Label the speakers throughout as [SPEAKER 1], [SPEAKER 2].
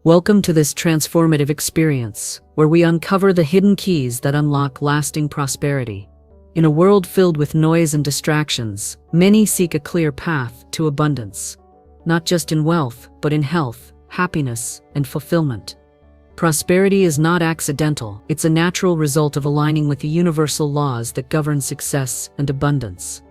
[SPEAKER 1] Welcome to this transformative experience, where we uncover the hidden keys that unlock lasting prosperity. In a world filled with noise and distractions, many seek a clear path to abundance, not just in wealth, but in health, happiness, and fulfillment. Prosperity is not accidental, it's a natural result of aligning with the universal laws that govern success and abundance.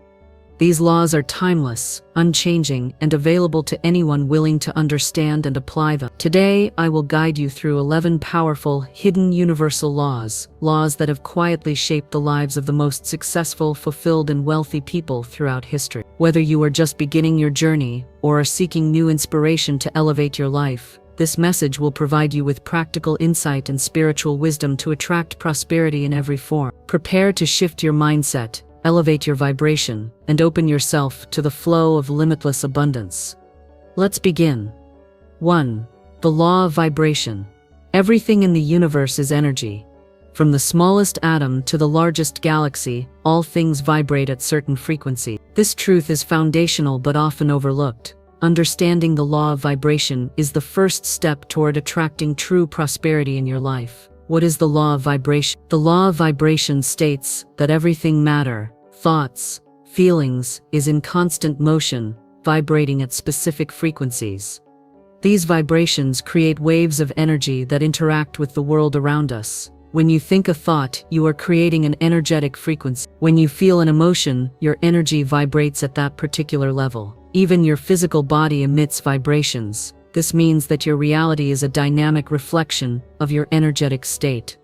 [SPEAKER 1] These laws are timeless, unchanging, and available to anyone willing to understand and apply them. Today, I will guide you through 11 powerful, hidden universal laws that have quietly shaped the lives of the most successful, fulfilled, and wealthy people throughout history. Whether you are just beginning your journey or are seeking new inspiration to elevate your life, this message will provide you with practical insight and spiritual wisdom to attract prosperity in every form. Prepare to shift your mindset, elevate your vibration, and open yourself to the flow of limitless abundance. Let's begin. 1. The law of vibration. Everything in the universe is energy. From the smallest atom to the largest galaxy, all things vibrate at certain frequencies. This truth is foundational but often overlooked. Understanding the law of vibration is the first step toward attracting true prosperity in your life. What is the law of vibration? The law of vibration states that everything matter, thoughts, feelings, is in constant motion, vibrating at specific frequencies. These vibrations create waves of energy that interact with the world around us. When you think a thought, you are creating an energetic frequency. When you feel an emotion, your energy vibrates at that particular level. Even your physical body emits vibrations. This means that your reality is a dynamic reflection of your energetic state.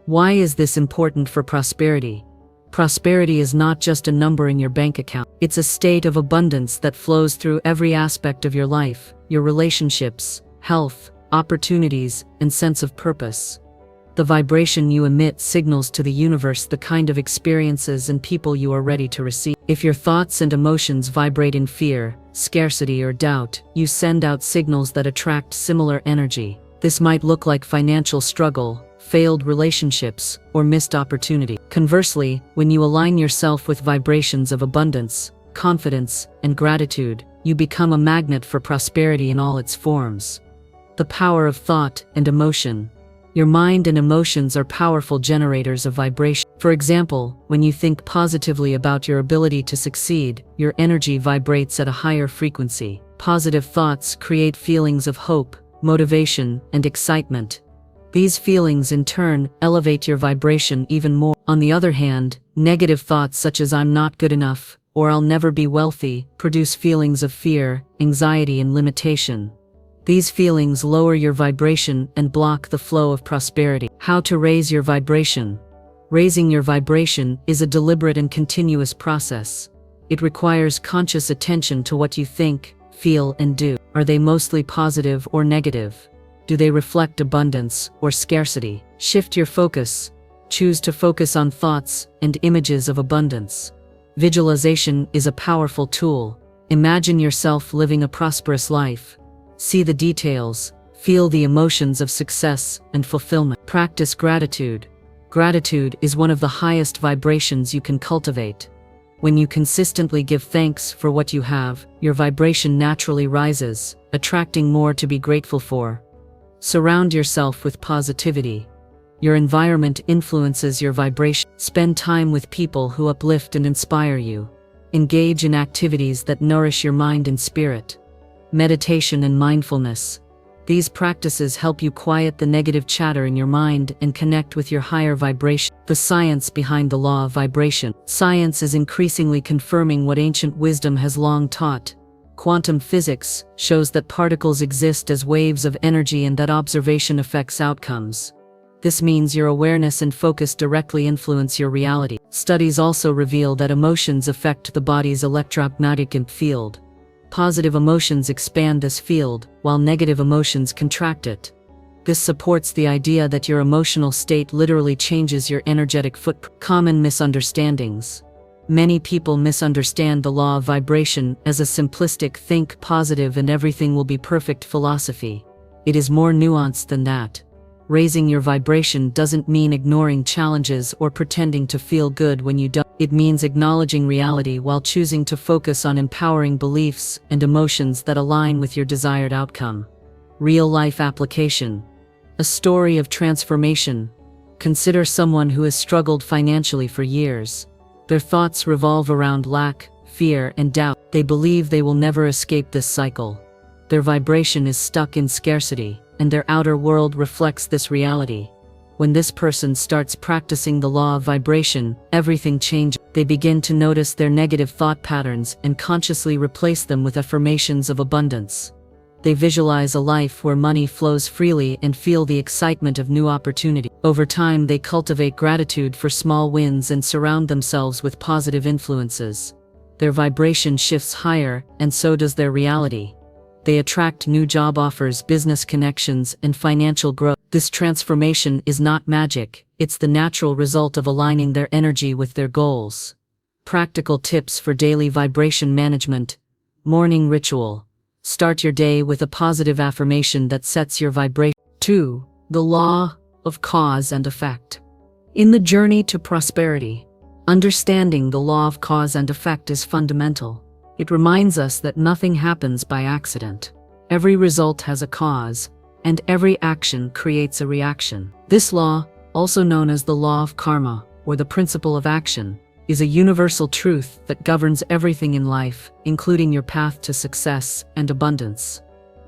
[SPEAKER 1] Why is this important for prosperity? Prosperity is not just a number in your bank account. It's a state of abundance that flows through every aspect of your life, your relationships, health, opportunities, and sense of purpose. The vibration you emit signals to the universe the kind of experiences and people you are ready to receive. If your thoughts and emotions vibrate in fear, scarcity, or doubt, you send out signals that attract similar energy. This might look like financial struggle, failed relationships, or missed opportunity. Conversely, when you align yourself with vibrations of abundance, confidence, and gratitude, you become a magnet for prosperity in all its forms. The power of thought and emotion. Your mind and emotions are powerful generators of vibration. For example, when you think positively about your ability to succeed, your energy vibrates at a higher frequency. Positive thoughts create feelings of hope, motivation, and excitement. These feelings in turn elevate your vibration even more. On the other hand, negative thoughts such as "I'm not good enough" or "I'll never be wealthy" produce feelings of fear, anxiety, and limitation. These feelings lower your vibration and block the flow of prosperity. How to raise your vibration? Raising your vibration is a deliberate and continuous process. It requires conscious attention to what you think, feel, and do. Are they mostly positive or negative? Do they reflect abundance or scarcity? Shift your focus. Choose to focus on thoughts and images of abundance. Visualization is a powerful tool. Imagine yourself living a prosperous life. See the details, feel the emotions of success and fulfillment. Practice gratitude. Gratitude is one of the highest vibrations you can cultivate. When you consistently give thanks for what you have, your vibration naturally rises, attracting more to be grateful for. Surround yourself with positivity. Your environment influences your vibration. Spend time with people who uplift and inspire you. Engage in activities that nourish your mind and spirit. Meditation and mindfulness. These practices help you quiet the negative chatter in your mind and connect with your higher vibration. The science behind the law of vibration. Science is increasingly confirming what ancient wisdom has long taught. Quantum physics shows that particles exist as waves of energy and that observation affects outcomes. This means your awareness and focus directly influence your reality. Studies also reveal that emotions affect the body's electromagnetic field. Positive emotions expand this field, while negative emotions contract it. This supports the idea that your emotional state literally changes your energetic footprint. Common misunderstandings. Many people misunderstand the law of vibration as a simplistic "think positive and everything will be perfect" philosophy. It is more nuanced than that. Raising your vibration doesn't mean ignoring challenges or pretending to feel good when you don't. It means acknowledging reality while choosing to focus on empowering beliefs and emotions that align with your desired outcome. Real-life application. A story of transformation. Consider someone who has struggled financially for years. Their thoughts revolve around lack, fear, and doubt. They believe they will never escape this cycle. Their vibration is stuck in scarcity, and their outer world reflects this reality. When this person starts practicing the law of vibration, everything changes. They begin to notice their negative thought patterns and consciously replace them with affirmations of abundance. They visualize a life where money flows freely and feel the excitement of new opportunity. Over time, they cultivate gratitude for small wins and surround themselves with positive influences. Their vibration shifts higher, and so does their reality. They attract new job offers, business connections, and financial growth. This transformation is not magic, it's the natural result of aligning their energy with their goals. Practical tips for daily vibration management. Morning ritual. Start your day with a positive affirmation that sets your vibration. 2. The law of cause and effect. In the journey to prosperity, understanding the law of cause and effect is fundamental. It reminds us that nothing happens by accident. Every result has a cause, and every action creates a reaction. This law, also known as the law of karma, or the principle of action, is a universal truth that governs everything in life, including your path to success and abundance.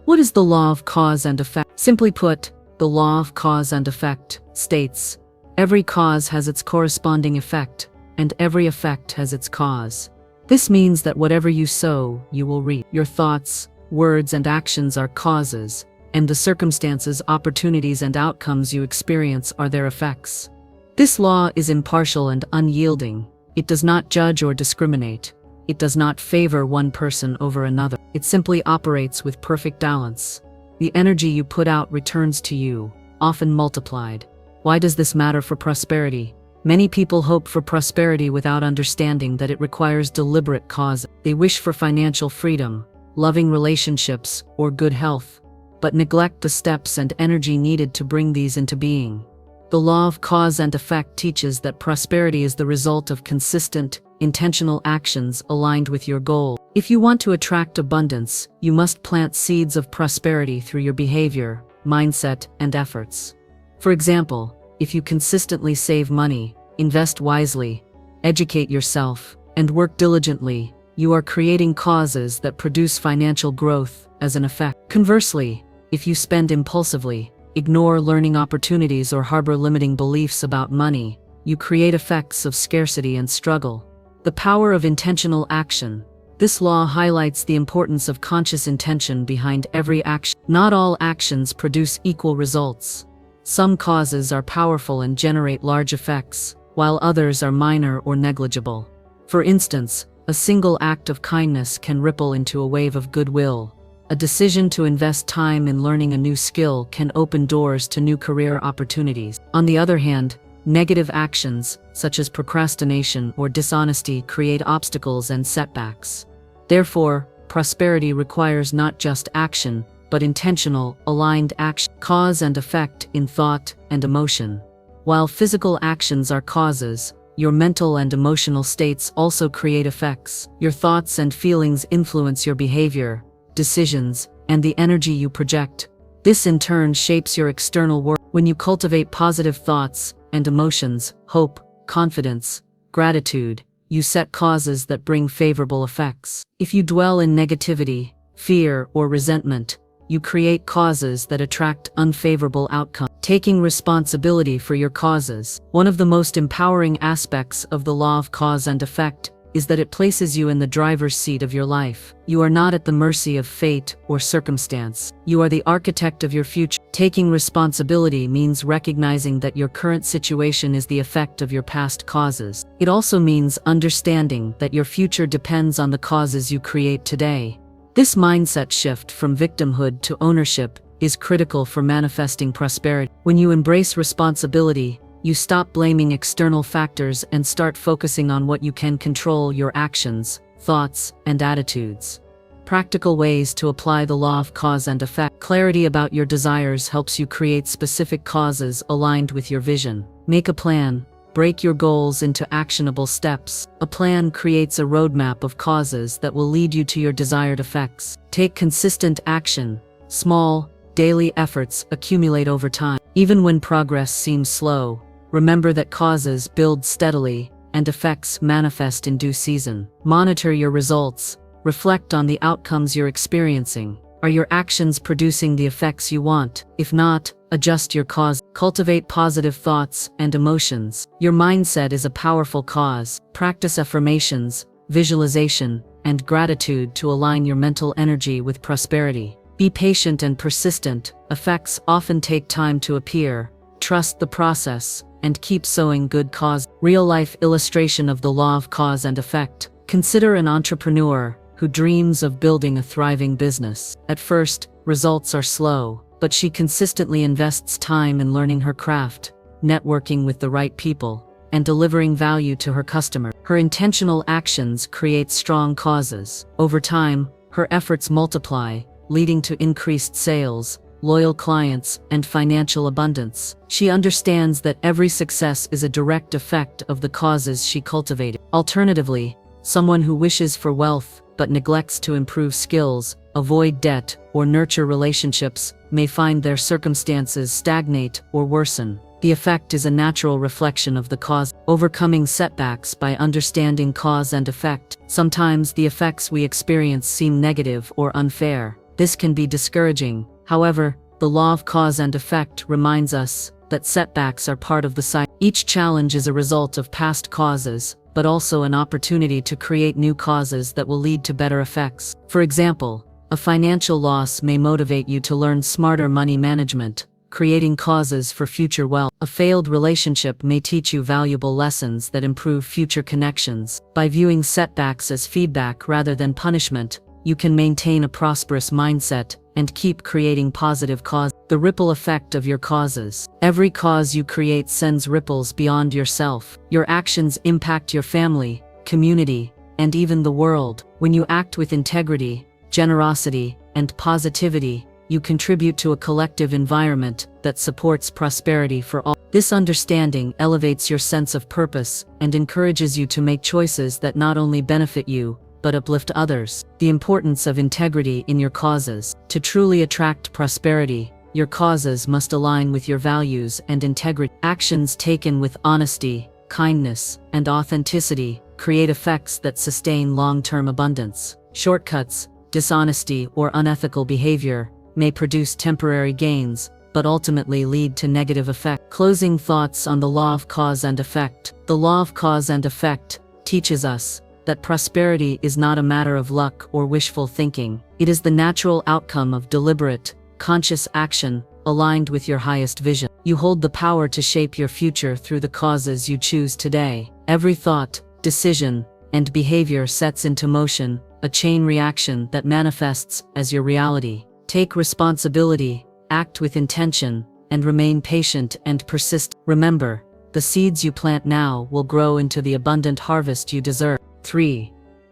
[SPEAKER 1] What is the law of cause and effect? Simply put, the law of cause and effect states, every cause has its corresponding effect, and every effect has its cause. This means that whatever you sow, you will reap. Your thoughts, words, and actions are causes, and the circumstances, opportunities, and outcomes you experience are their effects. This law is impartial and unyielding. It does not judge or discriminate. It does not favor one person over another. It simply operates with perfect balance. The energy you put out returns to you, often multiplied. Why does this matter for prosperity? Many people hope for prosperity without understanding that it requires deliberate cause. They wish for financial freedom, loving relationships, or good health, but neglect the steps and energy needed to bring these into being. The law of cause and effect teaches that prosperity is the result of consistent, intentional actions aligned with your goal. If you want to attract abundance, you must plant seeds of prosperity through your behavior, mindset, and efforts. For example, if you consistently save money, invest wisely, educate yourself, and work diligently, you are creating causes that produce financial growth as an effect. Conversely, if you spend impulsively, ignore learning opportunities, or harbor limiting beliefs about money, you create effects of scarcity and struggle. The power of intentional action. This law highlights the importance of conscious intention behind every action. Not all actions produce equal results. Some causes are powerful and generate large effects, while others are minor or negligible. For instance, a single act of kindness can ripple into a wave of goodwill. A decision to invest time in learning a new skill can open doors to new career opportunities. On the other hand, negative actions, such as procrastination or dishonesty, create obstacles and setbacks. Therefore, prosperity requires not just action, but intentional, aligned action. Cause and effect in thought and emotion. While physical actions are causes, your mental and emotional states also create effects. Your thoughts and feelings influence your behavior, decisions, and the energy you project. This in turn shapes your external world. When you cultivate positive thoughts and emotions, hope, confidence, gratitude, you set causes that bring favorable effects. If you dwell in negativity, fear, or resentment, you create causes that attract unfavorable outcomes. Taking responsibility for your causes. One of the most empowering aspects of the law of cause and effect is that it places you in the driver's seat of your life. You are not at the mercy of fate or circumstance. You are the architect of your future. Taking responsibility means recognizing that your current situation is the effect of your past causes. It also means understanding that your future depends on the causes you create today. This mindset shift from victimhood to ownership is critical for manifesting prosperity. When you embrace responsibility, you stop blaming external factors and start focusing on what you can control: your actions, thoughts, and attitudes. Practical ways to apply the law of cause and effect. Clarity about your desires helps you create specific causes aligned with your vision. Make a plan. Break your goals into actionable steps. A plan creates a roadmap of causes that will lead you to your desired effects. Take consistent action. Small, daily efforts accumulate over time. Even when progress seems slow, remember that causes build steadily and effects manifest in due season. Monitor your results. Reflect on the outcomes you're experiencing. Are your actions producing the effects you want? If not, adjust your cause. Cultivate positive thoughts and emotions. Your mindset is a powerful cause. Practice affirmations, visualization, and gratitude to align your mental energy with prosperity. Be patient and persistent. Effects often take time to appear. Trust the process and keep sowing good cause. Real-life illustration of the law of cause and effect. Consider an entrepreneur who dreams of building a thriving business. At first, results are slow, but she consistently invests time in learning her craft, networking with the right people, and delivering value to her customer. Her intentional actions create strong causes. Over time, her efforts multiply, leading to increased sales, loyal clients, and financial abundance. She understands that every success is a direct effect of the causes she cultivated. Alternatively, someone who wishes for wealth but neglects to improve skills, avoid debt, or nurture relationships may find their circumstances stagnate or worsen. The effect is a natural reflection of the cause. Overcoming setbacks by understanding cause and effect. Sometimes the effects we experience seem negative or unfair. This can be discouraging. However, the law of cause and effect reminds us that setbacks are part of the cycle. Each challenge is a result of past causes, but also an opportunity to create new causes that will lead to better effects. For example, a financial loss may motivate you to learn smarter money management, creating causes for future wealth. A failed relationship may teach you valuable lessons that improve future connections. By viewing setbacks as feedback rather than punishment, you can maintain a prosperous mindset and keep creating positive causes. The ripple effect of your causes. Every cause you create sends ripples beyond yourself. Your actions impact your family, community, and even the world. When you act with integrity, generosity, and positivity, you contribute to a collective environment that supports prosperity for all. This understanding elevates your sense of purpose and encourages you to make choices that not only benefit you, but uplift others. The importance of integrity in your causes. To truly attract prosperity, your causes must align with your values and integrity. Actions taken with honesty, kindness, and authenticity create effects that sustain long-term abundance. Shortcuts, dishonesty, or unethical behavior may produce temporary gains, but ultimately lead to negative effects. Closing thoughts on the law of cause and effect. The law of cause and effect teaches us that prosperity is not a matter of luck or wishful thinking. It is the natural outcome of deliberate, conscious action aligned with your highest vision. You hold the power to shape your future through the causes you choose today. Every thought, decision, and behavior sets into motion a chain reaction that manifests as your reality. Take responsibility, act with intention, and remain patient and persistent. Remember, the seeds you plant now will grow into the abundant harvest you deserve. 3.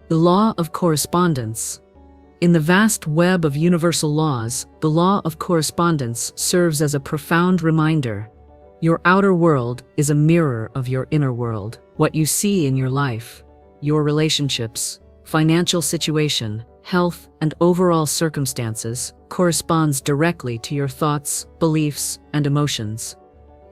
[SPEAKER 1] The law of correspondence. In the vast web of universal laws, the law of correspondence serves as a profound reminder. Your outer world is a mirror of your inner world. What you see in your life, your relationships, financial situation, health, and overall circumstances corresponds directly to your thoughts, beliefs, and emotions.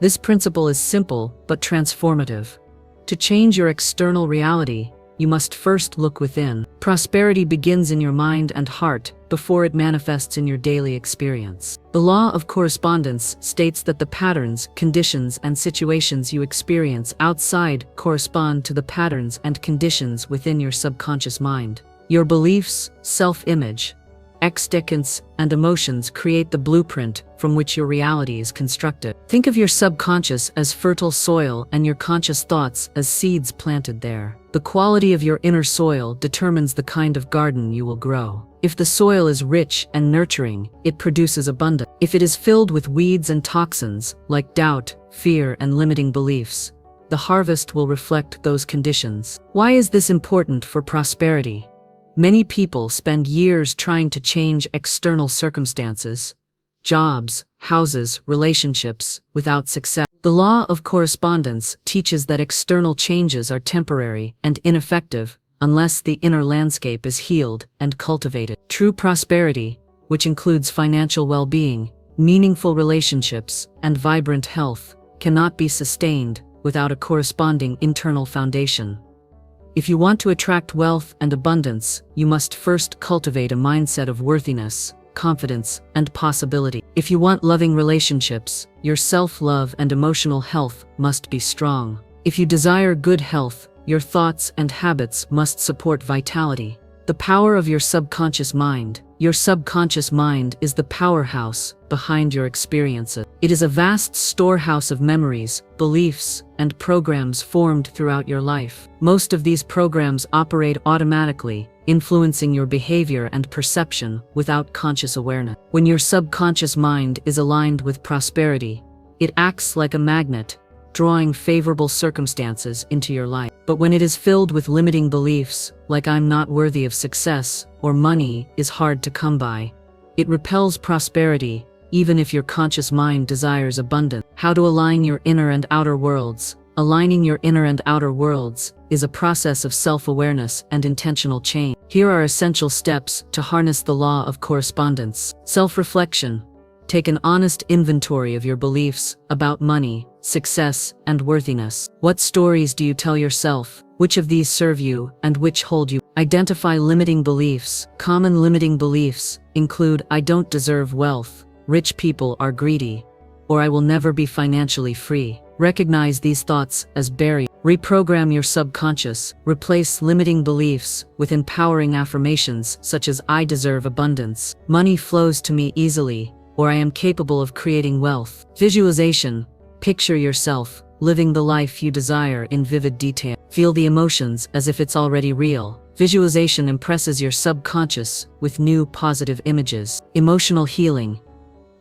[SPEAKER 1] This principle is simple but transformative. To change your external reality, you must first look within. Prosperity begins in your mind and heart before it manifests in your daily experience. The law of correspondence states that the patterns, conditions, and situations you experience outside correspond to the patterns and conditions within your subconscious mind. Your beliefs, self-image, expectations, and emotions create the blueprint from which your reality is constructed. Think of your subconscious as fertile soil and your conscious thoughts as seeds planted there. The quality of your inner soil determines the kind of garden you will grow. If the soil is rich and nurturing, it produces abundance. If it is filled with weeds and toxins, like doubt, fear, and limiting beliefs, the harvest will reflect those conditions. Why is this important for prosperity? Many people spend years trying to change external circumstances, jobs, houses, relationships, without success. The law of correspondence teaches that external changes are temporary and ineffective unless the inner landscape is healed and cultivated. True prosperity, which includes financial well-being, Meaningful relationships and vibrant health cannot be sustained without a corresponding internal foundation. If you want to attract wealth and abundance, you must first cultivate a mindset of worthiness, confidence, and possibility. If you want loving relationships, your self-love and emotional health must be strong. If you desire good health, your thoughts and habits must support vitality. The power of your subconscious mind. Your subconscious mind is the powerhouse behind your experiences. It is a vast storehouse of memories, beliefs, and programs formed throughout your life. Most of these programs operate automatically, influencing your behavior and perception without conscious awareness. When your subconscious mind is aligned with prosperity, it acts like a magnet, drawing favorable circumstances into your life. But when it is filled with limiting beliefs, like "I'm not worthy of success" or "money is hard to come by," it repels prosperity, even if your conscious mind desires abundance. How to align your inner and outer worlds. Aligning your inner and outer worlds is a process of self-awareness and intentional change. Here are essential steps to harness the law of correspondence. Self-reflection. Take an honest inventory of your beliefs about money, success, and worthiness. What stories do you tell yourself? Which of these serve you, and which hold you? Identify limiting beliefs. Common limiting beliefs include "I don't deserve wealth," "Rich people are greedy," or "I will never be financially free." Recognize these thoughts as barriers. Reprogram your subconscious. Replace limiting beliefs with empowering affirmations such as "I deserve abundance," "Money flows to me easily," or "I am capable of creating wealth." Visualization. Picture yourself living the life you desire in vivid detail. Feel the emotions as if it's already real. Visualization impresses your subconscious with new positive images. Emotional healing.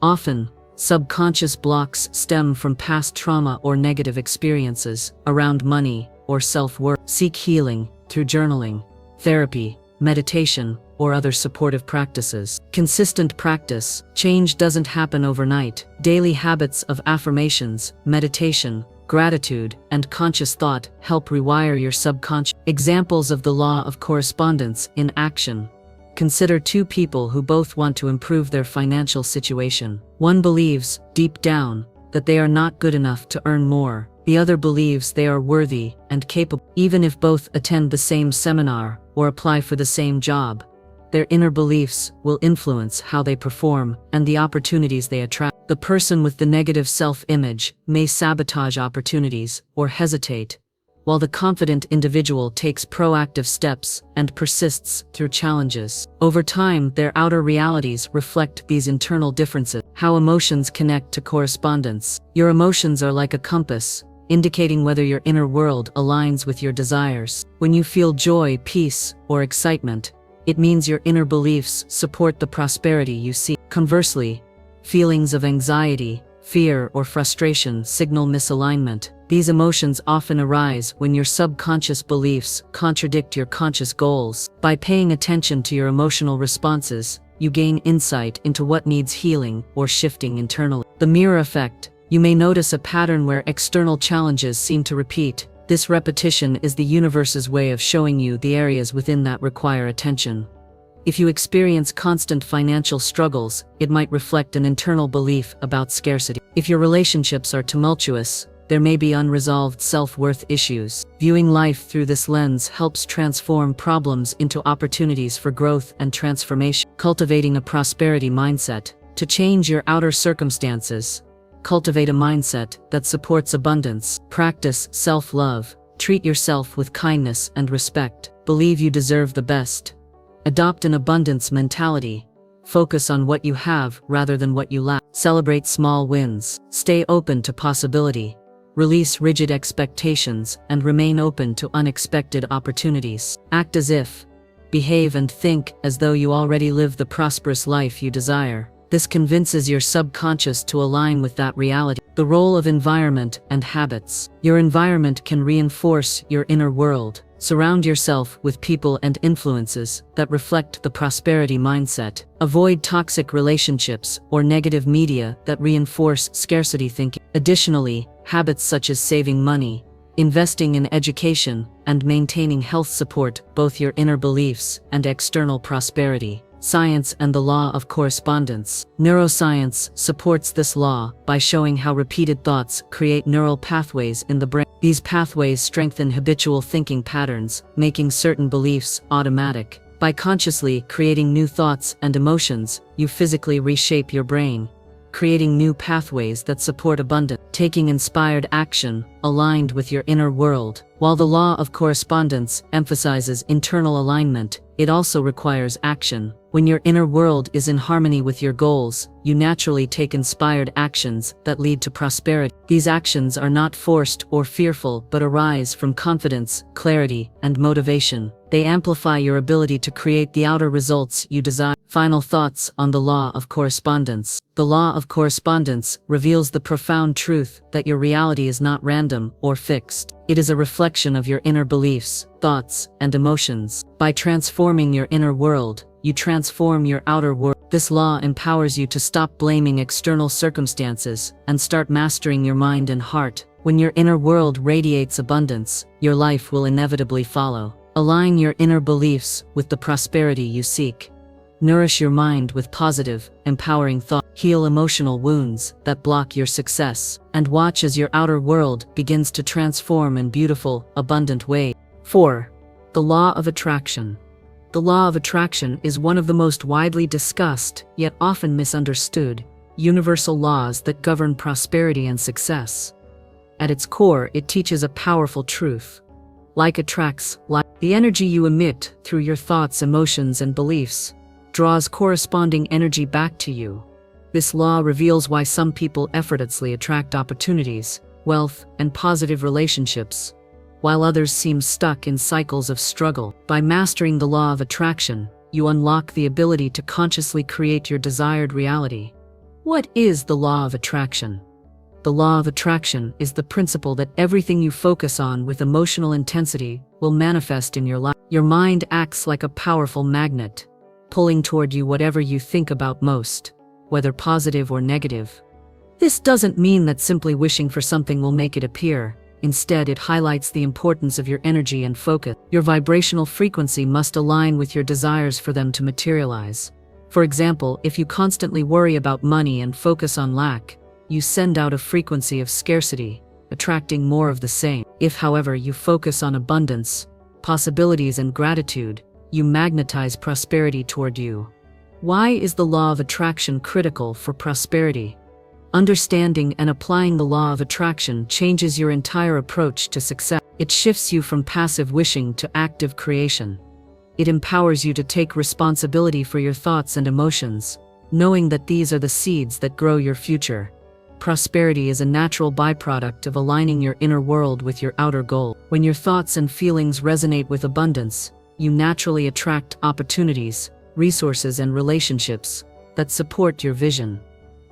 [SPEAKER 1] Often, subconscious blocks stem from past trauma or negative experiences around money or self-worth. Seek healing through journaling, therapy, meditation, or other supportive practices. Consistent practice. Change doesn't happen overnight. Daily habits of affirmations, meditation, gratitude, and conscious thought help rewire your subconscious. Examples of the law of correspondence in action. Consider two people who both want to improve their financial situation. One believes, deep down, that they are not good enough to earn more. The other believes they are worthy and capable. Even if both attend the same seminar or apply for the same job, their inner beliefs will influence how they perform and the opportunities they attract. The person with the negative self-image may sabotage opportunities or hesitate, while the confident individual takes proactive steps and persists through challenges. Over time, their outer realities reflect these internal differences. How emotions connect to correspondence. Your emotions are like a compass, indicating whether your inner world aligns with your desires. When you feel joy, peace, or excitement, it means your inner beliefs support the prosperity you seek. Conversely, feelings of anxiety, fear, or frustration signal misalignment. These emotions often arise when your subconscious beliefs contradict your conscious goals. By paying attention to your emotional responses, you gain insight into what needs healing or shifting internally. The mirror effect. You may notice a pattern where external challenges seem to repeat. This repetition is the universe's way of showing you the areas within that require attention. If you experience constant financial struggles, it might reflect an internal belief about scarcity. If your relationships are tumultuous, there may be unresolved self-worth issues. Viewing life through this lens helps transform problems into opportunities for growth and transformation. Cultivating a prosperity mindset. To change your outer circumstances, cultivate a mindset that supports abundance. Practice self-love. Treat yourself with kindness and respect. Believe you deserve the best. Adopt an abundance mentality. Focus on what you have rather than what you lack. Celebrate small wins. Stay open to possibility. Release rigid expectations and remain open to unexpected opportunities. Act as if. Behave and think as though you already live the prosperous life you desire. This convinces your subconscious to align with that reality. The role of environment and habits. Your environment can reinforce your inner world. Surround yourself with people and influences that reflect the prosperity mindset. Avoid toxic relationships or negative media that reinforce scarcity thinking. Additionally, habits such as saving money, investing in education, and maintaining health support both your inner beliefs and external prosperity. Science and the law of correspondence. Neuroscience supports this law by showing how repeated thoughts create neural pathways in the brain. These pathways strengthen habitual thinking patterns, making certain beliefs automatic. By consciously creating new thoughts and emotions, you physically reshape your brain, creating new pathways that support abundance, taking inspired action aligned with your inner world. While the law of correspondence emphasizes internal alignment, it also requires action. When your inner world is in harmony with your goals, you naturally take inspired actions that lead to prosperity. These actions are not forced or fearful but arise from confidence, clarity, and motivation. They amplify your ability to create the outer results you desire. Final thoughts on the law of correspondence. The law of correspondence reveals the profound truth that your reality is not random or fixed. It is a reflection of your inner beliefs, thoughts, and emotions. By transforming your inner world, you transform your outer world. This law empowers you to stop blaming external circumstances and start mastering your mind and heart. When your inner world radiates abundance, your life will inevitably follow. Align your inner beliefs with the prosperity you seek. Nourish your mind with positive, empowering thought. Heal emotional wounds that block your success, and watch as your outer world begins to transform in beautiful, abundant ways. 4. The law of attraction. The law of attraction is one of the most widely discussed, yet often misunderstood, universal laws that govern prosperity and success. At its core, it teaches a powerful truth. Like attracts like. The energy you emit through your thoughts, emotions, and beliefs draws corresponding energy back to you. This law reveals why some people effortlessly attract opportunities, wealth, and positive relationships, while others seem stuck in cycles of struggle. By mastering the law of attraction, you unlock the ability to consciously create your desired reality. What is the law of attraction? The law of attraction is the principle that everything you focus on with emotional intensity will manifest in your life. Your mind acts like a powerful magnet, pulling toward you whatever you think about most, whether positive or negative. This doesn't mean that simply wishing for something will make it appear. Instead, it highlights the importance of your energy and focus. Your vibrational frequency must align with your desires for them to materialize. For example, if you constantly worry about money and focus on lack, you send out a frequency of scarcity, attracting more of the same. If, however, you focus on abundance, possibilities, and gratitude, you magnetize prosperity toward you. Why is the law of attraction critical for prosperity? Understanding and applying the law of attraction changes your entire approach to success. It shifts you from passive wishing to active creation. It empowers you to take responsibility for your thoughts and emotions, knowing that these are the seeds that grow your future. Prosperity is a natural byproduct of aligning your inner world with your outer goal. When your thoughts and feelings resonate with abundance, you naturally attract opportunities, resources, and relationships that support your vision.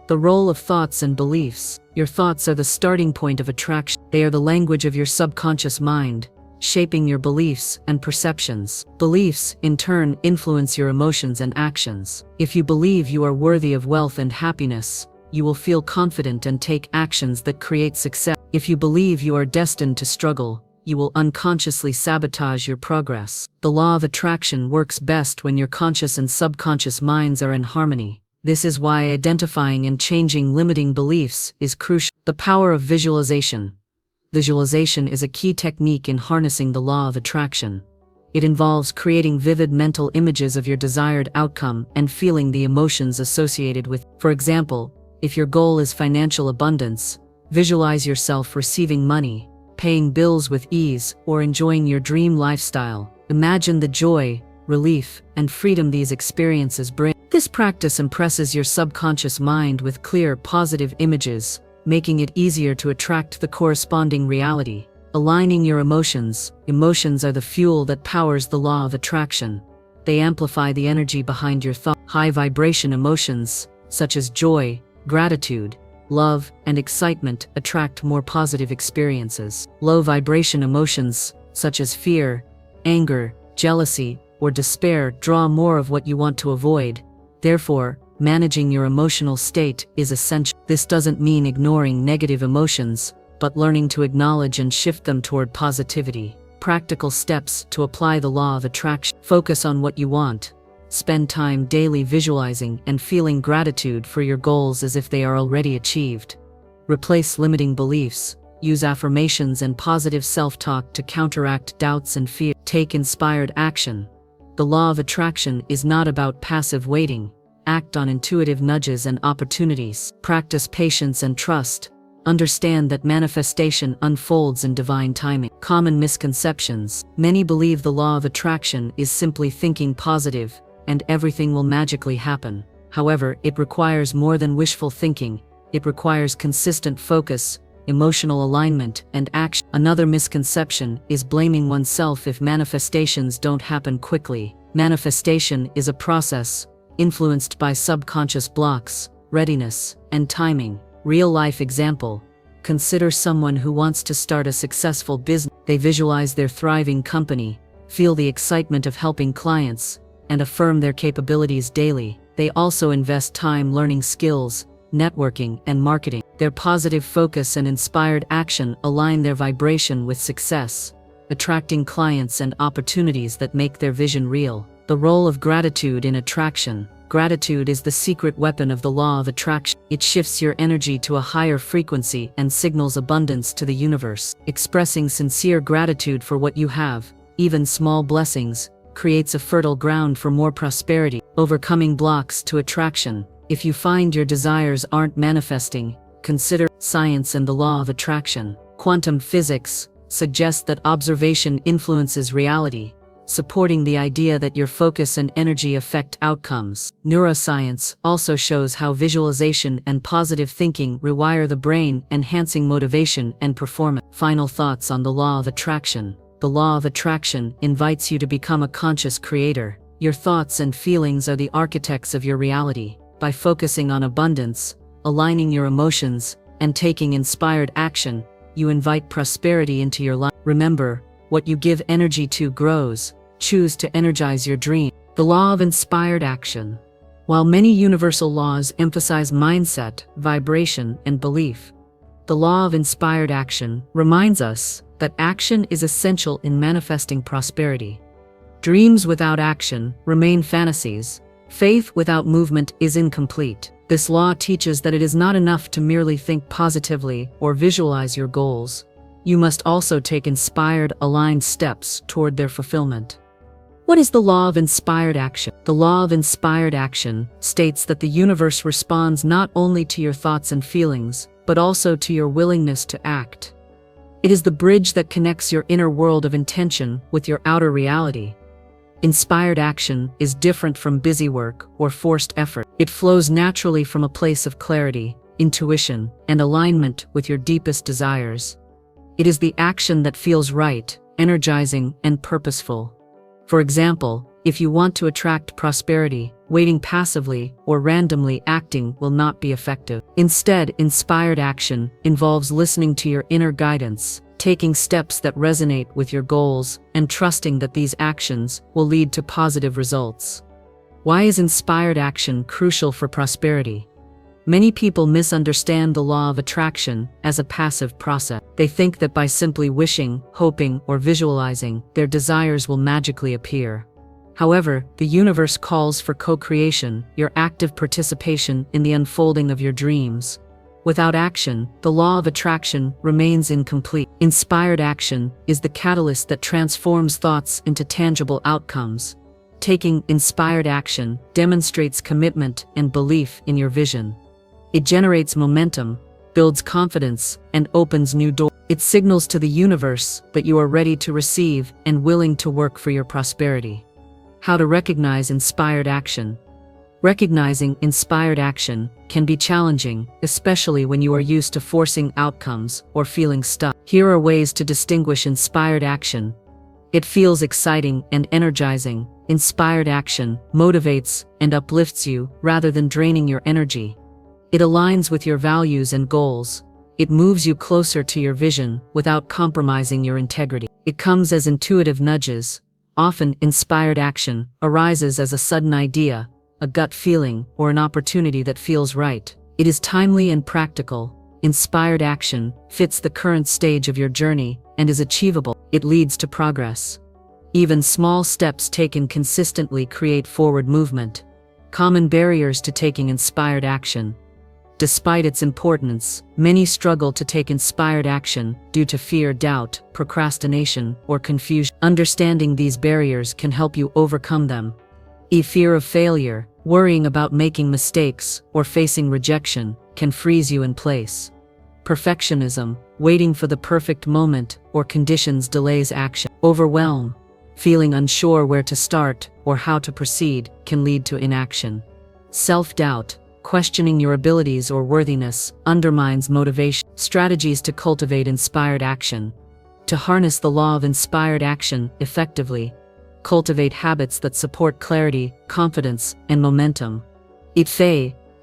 [SPEAKER 1] The role of thoughts and beliefs. Your thoughts are the starting point of attraction. They are the language of your subconscious mind, shaping your beliefs and perceptions. Beliefs, in turn, influence your emotions and actions. If you believe you are worthy of wealth and happiness, you will feel confident and take actions that create success. If you believe you are destined to struggle, you will unconsciously sabotage your progress. The law of attraction works best when your conscious and subconscious minds are in harmony. This is why identifying and changing limiting beliefs is crucial. The power of visualization. Visualization is a key technique in harnessing the law of attraction. It involves creating vivid mental images of your desired outcome and feeling the emotions associated with. For example, if your goal is financial abundance, visualize yourself receiving money, paying bills with ease, or enjoying your dream lifestyle. Imagine the joy, relief, and freedom these experiences bring. This practice impresses your subconscious mind with clear, positive images, making it easier to attract the corresponding reality. Aligning your emotions. Emotions are the fuel that powers the law of attraction. They amplify the energy behind your thought. High vibration emotions, such as joy, gratitude, love, and excitement, attract more positive experiences. Low vibration emotions, such as fear, anger, jealousy, or despair, draw more of what you want to avoid. Therefore, managing your emotional state is essential. This doesn't mean ignoring negative emotions, but learning to acknowledge and shift them toward positivity. Practical steps to apply the law of attraction. Focus on what you want. Spend time daily visualizing and feeling gratitude for your goals as if they are already achieved. Replace limiting beliefs. Use affirmations and positive self-talk to counteract doubts and fear. Take inspired action. The law of attraction is not about passive waiting. Act on intuitive nudges and opportunities. Practice patience and trust. Understand that manifestation unfolds in divine timing. Common misconceptions. Many believe the law of attraction is simply thinking positive, and everything will magically happen. However, it requires more than wishful thinking. It requires consistent focus, emotional alignment, and action. Another misconception is blaming oneself if manifestations don't happen quickly. Manifestation is a process, influenced by subconscious blocks, readiness, and timing. Real-life example. Consider someone who wants to start a successful business. They visualize their thriving company, feel the excitement of helping clients, and affirm their capabilities daily. They also invest time learning skills, networking, and marketing. Their positive focus and inspired action align their vibration with success, attracting clients and opportunities that make their vision real. The role of gratitude in attraction. Gratitude is the secret weapon of the law of attraction. It shifts your energy to a higher frequency and signals abundance to the universe. Expressing sincere gratitude for what you have, even small blessings, creates a fertile ground for more prosperity. Overcoming blocks to attraction. If you find your desires aren't manifesting, consider science and the law of attraction. Quantum physics suggests that observation influences reality, supporting the idea that your focus and energy affect outcomes. Neuroscience also shows how visualization and positive thinking rewire the brain, enhancing motivation and performance. Final thoughts on the law of attraction. The law of attraction invites you to become a conscious creator. Your thoughts and feelings are the architects of your reality. By focusing on abundance, aligning your emotions, and taking inspired action, you invite prosperity into your life. Remember, what you give energy to grows. Choose to energize your dream. The law of inspired action. While many universal laws emphasize mindset, vibration, and belief, the law of inspired action reminds us that action is essential in manifesting prosperity. Dreams without action remain fantasies. Faith without movement is incomplete. This law teaches that it is not enough to merely think positively or visualize your goals. You must also take inspired, aligned steps toward their fulfillment. What is the law of inspired action? The law of inspired action states that the universe responds not only to your thoughts and feelings, but also to your willingness to act. It is the bridge that connects your inner world of intention with your outer reality. Inspired action is different from busy work or forced effort. It flows naturally from a place of clarity, intuition, and alignment with your deepest desires. It is the action that feels right, energizing, and purposeful. For example, if you want to attract prosperity, waiting passively or randomly acting will not be effective. Instead, inspired action involves listening to your inner guidance, taking steps that resonate with your goals, and trusting that these actions will lead to positive results. Why is inspired action crucial for prosperity? Many people misunderstand the law of attraction as a passive process. They think that by simply wishing, hoping, or visualizing, their desires will magically appear. However, the universe calls for co-creation, your active participation in the unfolding of your dreams. Without action, the law of attraction remains incomplete. Inspired action is the catalyst that transforms thoughts into tangible outcomes. Taking inspired action demonstrates commitment and belief in your vision. It generates momentum, builds confidence, and opens new doors. It signals to the universe that you are ready to receive and willing to work for your prosperity. How to recognize inspired action. Recognizing inspired action can be challenging, especially when you are used to forcing outcomes or feeling stuck. Here are ways to distinguish inspired action. It feels exciting and energizing. Inspired action motivates and uplifts you rather than draining your energy. It aligns with your values and goals. It moves you closer to your vision without compromising your integrity. It comes as intuitive nudges. Often, inspired action arises as a sudden idea, a gut feeling, or an opportunity that feels right. It is timely and practical. Inspired action fits the current stage of your journey and is achievable. It leads to progress. Even small steps taken consistently create forward movement. Common barriers to taking inspired action. Despite its importance, many struggle to take inspired action due to fear, doubt, procrastination, or confusion. Understanding these barriers can help you overcome them. Fear of failure, worrying about making mistakes, or facing rejection, can freeze you in place. Perfectionism, waiting for the perfect moment or conditions delays action. Overwhelm, feeling unsure where to start or how to proceed, can lead to inaction. Self-doubt, questioning your abilities or worthiness, undermines motivation. Strategies to cultivate inspired action. To harness the law of inspired action effectively, cultivate habits that support clarity, confidence, and momentum.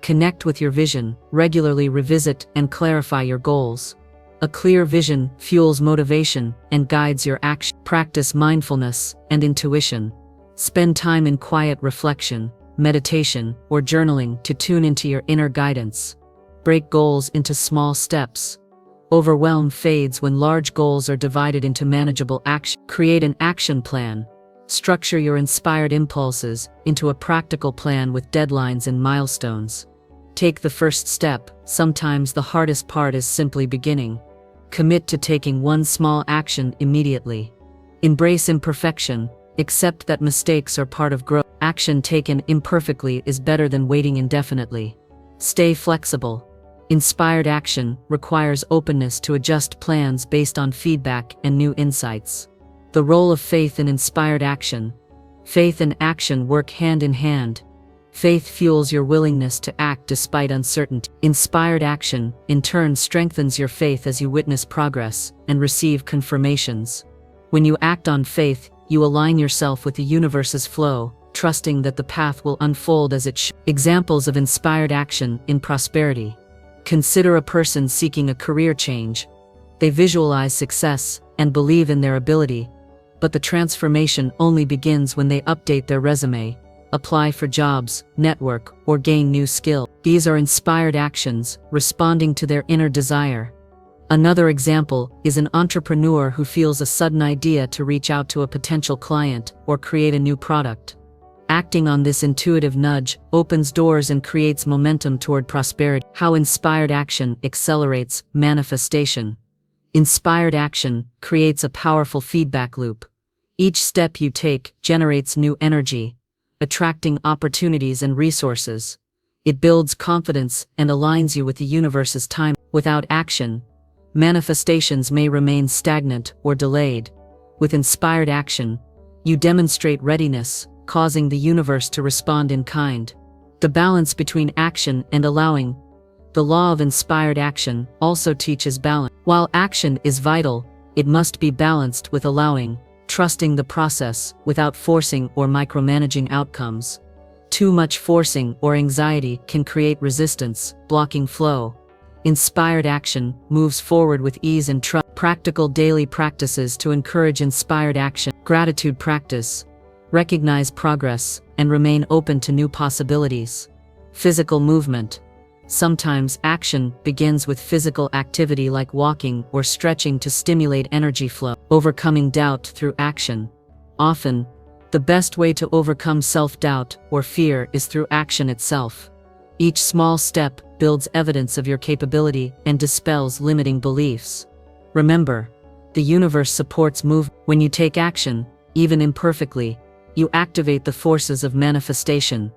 [SPEAKER 1] Connect with your vision, regularly revisit and clarify your goals. A clear vision fuels motivation and guides your action. Practice mindfulness and intuition. Spend time in quiet reflection, meditation, or journaling to tune into your inner guidance. Break goals into small steps. Overwhelm fades when large goals are divided into manageable action. Create an action plan. Structure your inspired impulses into a practical plan with deadlines and milestones. Take the first step. Sometimes the hardest part is simply beginning. Commit to taking one small action immediately. Embrace imperfection. Accept that mistakes are part of growth. Action taken imperfectly is better than waiting indefinitely. Stay flexible. Inspired action requires openness to adjust plans based on feedback and new insights. The role of faith in inspired action. Faith and action work hand in hand. Faith fuels your willingness to act despite uncertainty. Inspired action, in turn, strengthens your faith as you witness progress and receive confirmations. When you act on faith, you align yourself with the universe's flow, trusting that the path will unfold as it should. Examples of inspired action in prosperity. Consider a person seeking a career change. They visualize success and believe in their ability, but the transformation only begins when they update their resume, apply for jobs, network, or gain new skills. These are inspired actions, responding to their inner desire. Another example is an entrepreneur who feels a sudden idea to reach out to a potential client or create a new product. Acting on this intuitive nudge opens doors and creates momentum toward prosperity. How inspired action accelerates manifestation. Inspired action creates a powerful feedback loop. Each step you take generates new energy, attracting opportunities and resources. It builds confidence and aligns you with the universe's time. Without action, manifestations may remain stagnant or delayed. With inspired action, you demonstrate readiness, causing the universe to respond in kind. The balance between action and allowing. The law of inspired action also teaches balance. While action is vital, it must be balanced with allowing, trusting the process without forcing or micromanaging outcomes. Too much forcing or anxiety can create resistance, blocking flow. Inspired action moves forward with ease and trust. Practical daily practices to encourage inspired action. Gratitude practice. Recognize progress and remain open to new possibilities. Physical movement. Sometimes action begins with physical activity like walking or stretching to stimulate energy flow. Overcoming doubt through action. Often, the best way to overcome self-doubt or fear is through action itself. Each small step builds evidence of your capability and dispels limiting beliefs. Remember, the universe supports movement. When you take action, even imperfectly, you activate the forces of manifestation.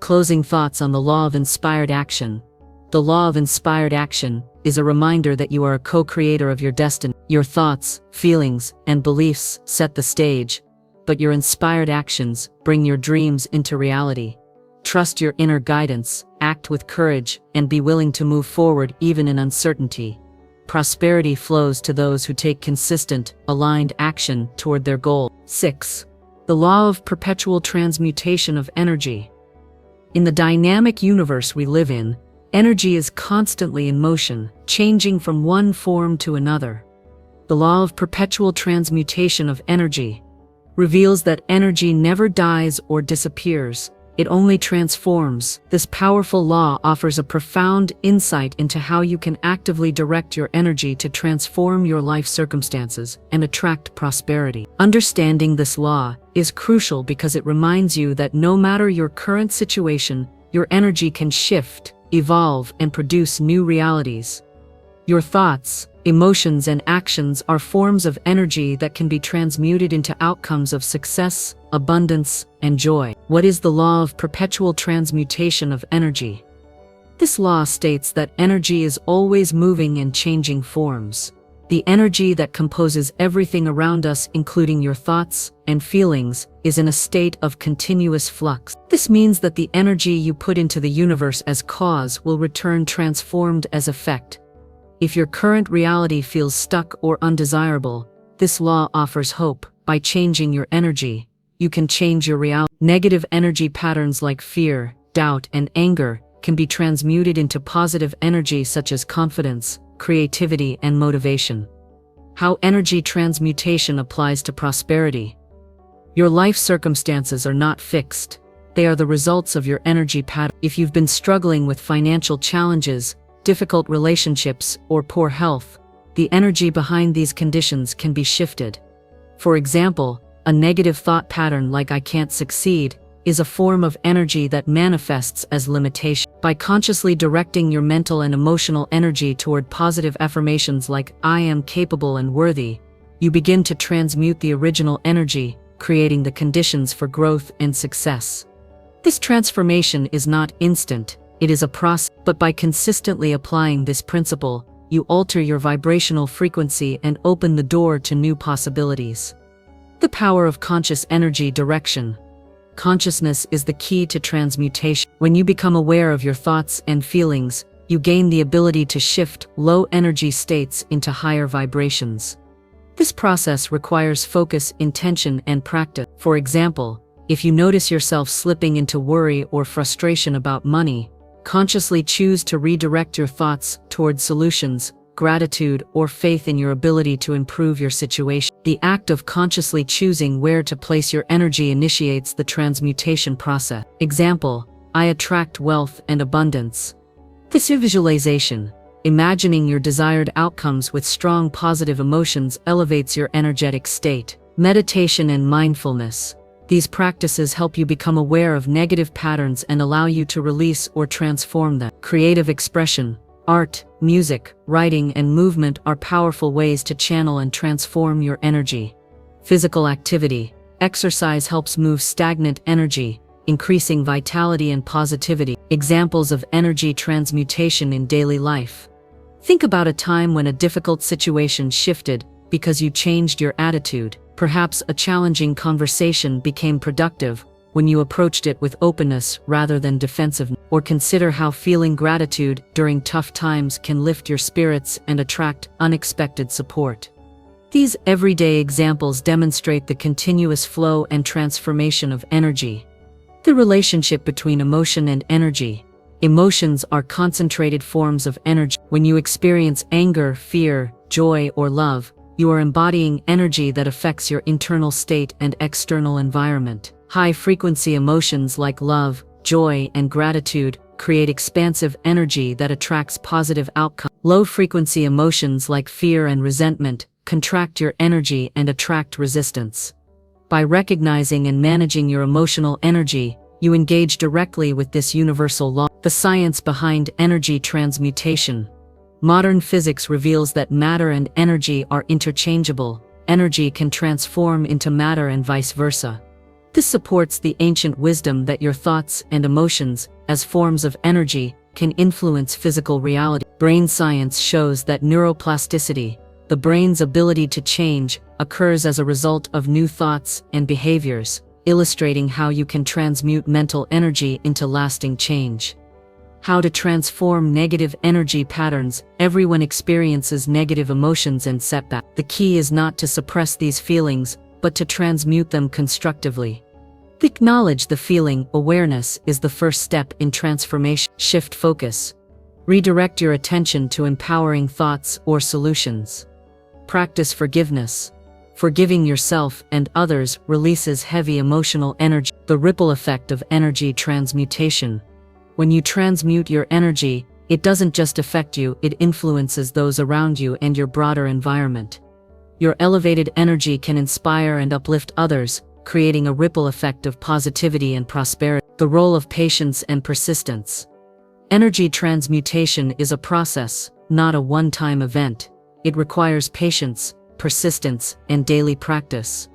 [SPEAKER 1] Closing thoughts on the law of inspired action. The law of inspired action is a reminder that you are a co-creator of your destiny. Your thoughts, feelings, and beliefs set the stage, but your inspired actions bring your dreams into reality. Trust your inner guidance, act with courage, and be willing to move forward even in uncertainty. Prosperity flows to those who take consistent, aligned action toward their goal. 6. The law of perpetual transmutation of energy. In the dynamic universe we live in, energy is constantly in motion, changing from one form to another. The law of perpetual transmutation of energy reveals that energy never dies or disappears. it only transforms. This powerful law offers a profound insight into how you can actively direct your energy to transform your life circumstances and attract prosperity. Understanding this law is crucial because it reminds you that no matter your current situation, your energy can shift, evolve, and produce new realities. Your thoughts, emotions, and actions are forms of energy that can be transmuted into outcomes of success, abundance, and joy. What is the law of perpetual transmutation of energy? This law states that energy is always moving and changing forms. The energy that composes everything around us, including your thoughts and feelings, is in a state of continuous flux. This means that the energy you put into the universe as cause will return transformed as effect. If your current reality feels stuck or undesirable, this law offers hope. By changing your energy, you can change your reality. Negative energy patterns like fear, doubt, and anger can be transmuted into positive energy such as confidence, creativity, and motivation. How energy transmutation applies to prosperity. Your life circumstances are not fixed. They are the results of your energy pattern. If you've been struggling with financial challenges, difficult relationships, or poor health, the energy behind these conditions can be shifted. For example, a negative thought pattern like "I can't succeed" is a form of energy that manifests as limitation. By consciously directing your mental and emotional energy toward positive affirmations like "I am capable and worthy," you begin to transmute the original energy, creating the conditions for growth and success. This transformation is not instant. It is a process, but by consistently applying this principle, you alter your vibrational frequency and open the door to new possibilities. The power of conscious energy direction. Consciousness is the key to transmutation. When you become aware of your thoughts and feelings, you gain the ability to shift low energy states into higher vibrations. This process requires focus, intention, and practice. For example, if you notice yourself slipping into worry or frustration about money, consciously choose to redirect your thoughts toward solutions, gratitude, or faith in your ability to improve your situation. The act of consciously choosing where to place your energy initiates the transmutation process. Example: I attract wealth and abundance. This visualization, imagining your desired outcomes with strong positive emotions, elevates your energetic state. Meditation and mindfulness. These practices help you become aware of negative patterns and allow you to release or transform them. Creative expression. Art, music, writing, and movement are powerful ways to channel and transform your energy. Physical activity. Exercise helps move stagnant energy, increasing vitality and positivity. Examples of energy transmutation in daily life. Think about a time when a difficult situation shifted because you changed your attitude. Perhaps a challenging conversation became productive when you approached it with openness rather than defensiveness. Or consider how feeling gratitude during tough times can lift your spirits and attract unexpected support. These everyday examples demonstrate the continuous flow and transformation of energy. The relationship between emotion and energy. Emotions are concentrated forms of energy. When you experience anger, fear, joy, or love, you are embodying energy that affects your internal state and external environment. High-frequency emotions like love, joy, and gratitude create expansive energy that attracts positive outcomes. Low-frequency emotions like fear and resentment contract your energy and attract resistance. By recognizing and managing your emotional energy, you engage directly with this universal law. The science behind energy transmutation. Modern physics reveals that matter and energy are interchangeable. Energy can transform into matter and vice versa. This supports the ancient wisdom that your thoughts and emotions, as forms of energy, can influence physical reality. Brain science shows that neuroplasticity, the brain's ability to change, occurs as a result of new thoughts and behaviors, illustrating how you can transmute mental energy into lasting change. How to transform negative energy patterns. Everyone experiences negative emotions and setbacks. The key is not to suppress these feelings, but to transmute them constructively. Acknowledge the feeling. Awareness is the first step in transformation. Shift focus. Redirect your attention to empowering thoughts or solutions. Practice forgiveness. Forgiving yourself and others releases heavy emotional energy. The ripple effect of energy transmutation. When you transmute your energy, it doesn't just affect you, it influences those around you and your broader environment. Your elevated energy can inspire and uplift others, creating a ripple effect of positivity and prosperity. The role of patience and persistence. Energy transmutation is a process, not a one-time event. It requires patience, persistence, and daily practice.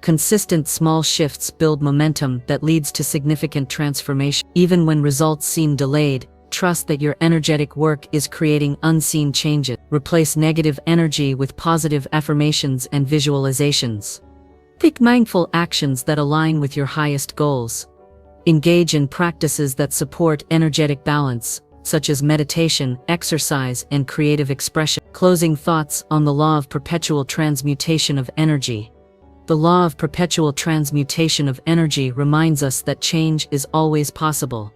[SPEAKER 1] Consistent small shifts build momentum that leads to significant transformation. Even when results seem delayed, trust that your energetic work is creating unseen changes. Replace negative energy with positive affirmations and visualizations. Take mindful actions that align with your highest goals. Engage in practices that support energetic balance, such as meditation, exercise, and creative expression. Closing thoughts on the law of perpetual transmutation of energy. The law of perpetual transmutation of energy reminds us that change is always possible.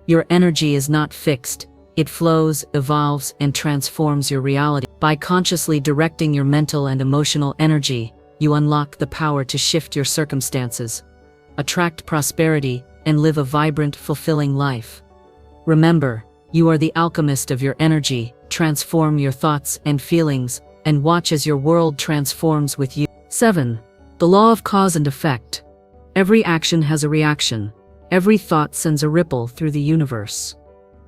[SPEAKER 1] Your energy is not fixed, it flows, evolves, and transforms your reality. By consciously directing your mental and emotional energy, you unlock the power to shift your circumstances, attract prosperity, and live a vibrant, fulfilling life. Remember, you are the alchemist of your energy. Transform your thoughts and feelings, and watch as your world transforms with you. 7. The law of cause and effect. Every action has a reaction. Every thought sends a ripple through the universe.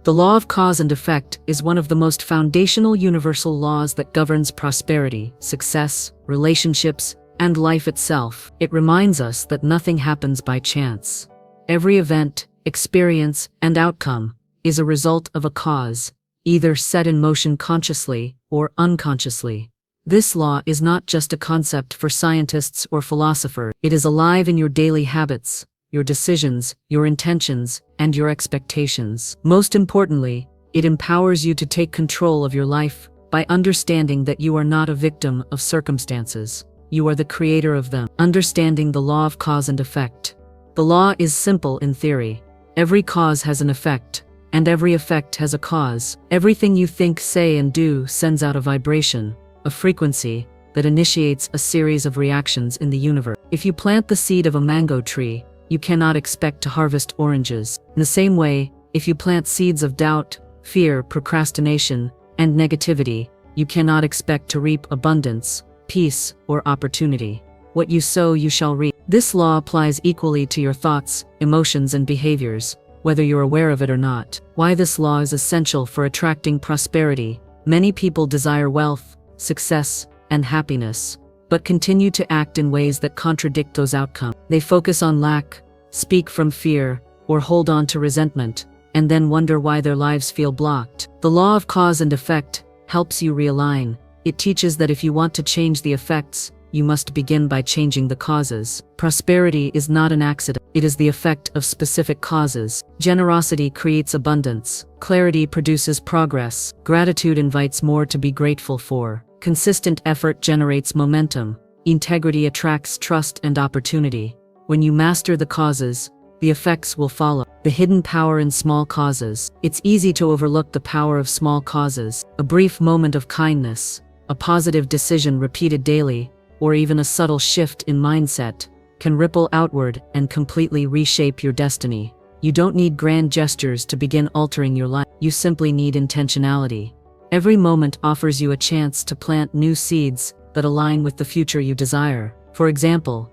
[SPEAKER 1] The law of cause and effect is one of the most foundational universal laws that governs prosperity, success, relationships, and life itself. It reminds us that nothing happens by chance. Every event, experience, and outcome is a result of a cause, either set in motion consciously or unconsciously. This law is not just a concept for scientists or philosophers. It is alive in your daily habits, your decisions, your intentions, and your expectations. Most importantly, it empowers you to take control of your life by understanding that you are not a victim of circumstances. You are the creator of them. Understanding the law of cause and effect. The law is simple in theory. Every cause has an effect, and every effect has a cause. Everything you think, say, and do sends out a vibration, a frequency, that initiates a series of reactions in the universe. If you plant the seed of a mango tree, you cannot expect to harvest oranges. In the same way, if you plant seeds of doubt, fear, procrastination, and negativity, you cannot expect to reap abundance, peace, or opportunity. What you sow, you shall reap. This law applies equally to your thoughts, emotions, and behaviors, whether you're aware of it or not. Why this law is essential for attracting prosperity. Many people desire wealth, success, and happiness, but continue to act in ways that contradict those outcomes. They focus on lack, speak from fear, or hold on to resentment, and then wonder why their lives feel blocked. The law of cause and effect helps you realign. It teaches that if you want to change the effects, you must begin by changing the causes. Prosperity is not an accident. It is the effect of specific causes. Generosity creates abundance. Clarity produces progress. Gratitude invites more to be grateful for. Consistent effort generates momentum. Integrity attracts trust and opportunity. When you master the causes, the effects will follow. The hidden power in small causes. It's easy to overlook the power of small causes. A brief moment of kindness, a positive decision repeated daily, or even a subtle shift in mindset, can ripple outward and completely reshape your destiny. You don't need grand gestures to begin altering your life. You simply need intentionality. Every moment offers you a chance to plant new seeds that align with the future you desire. For example,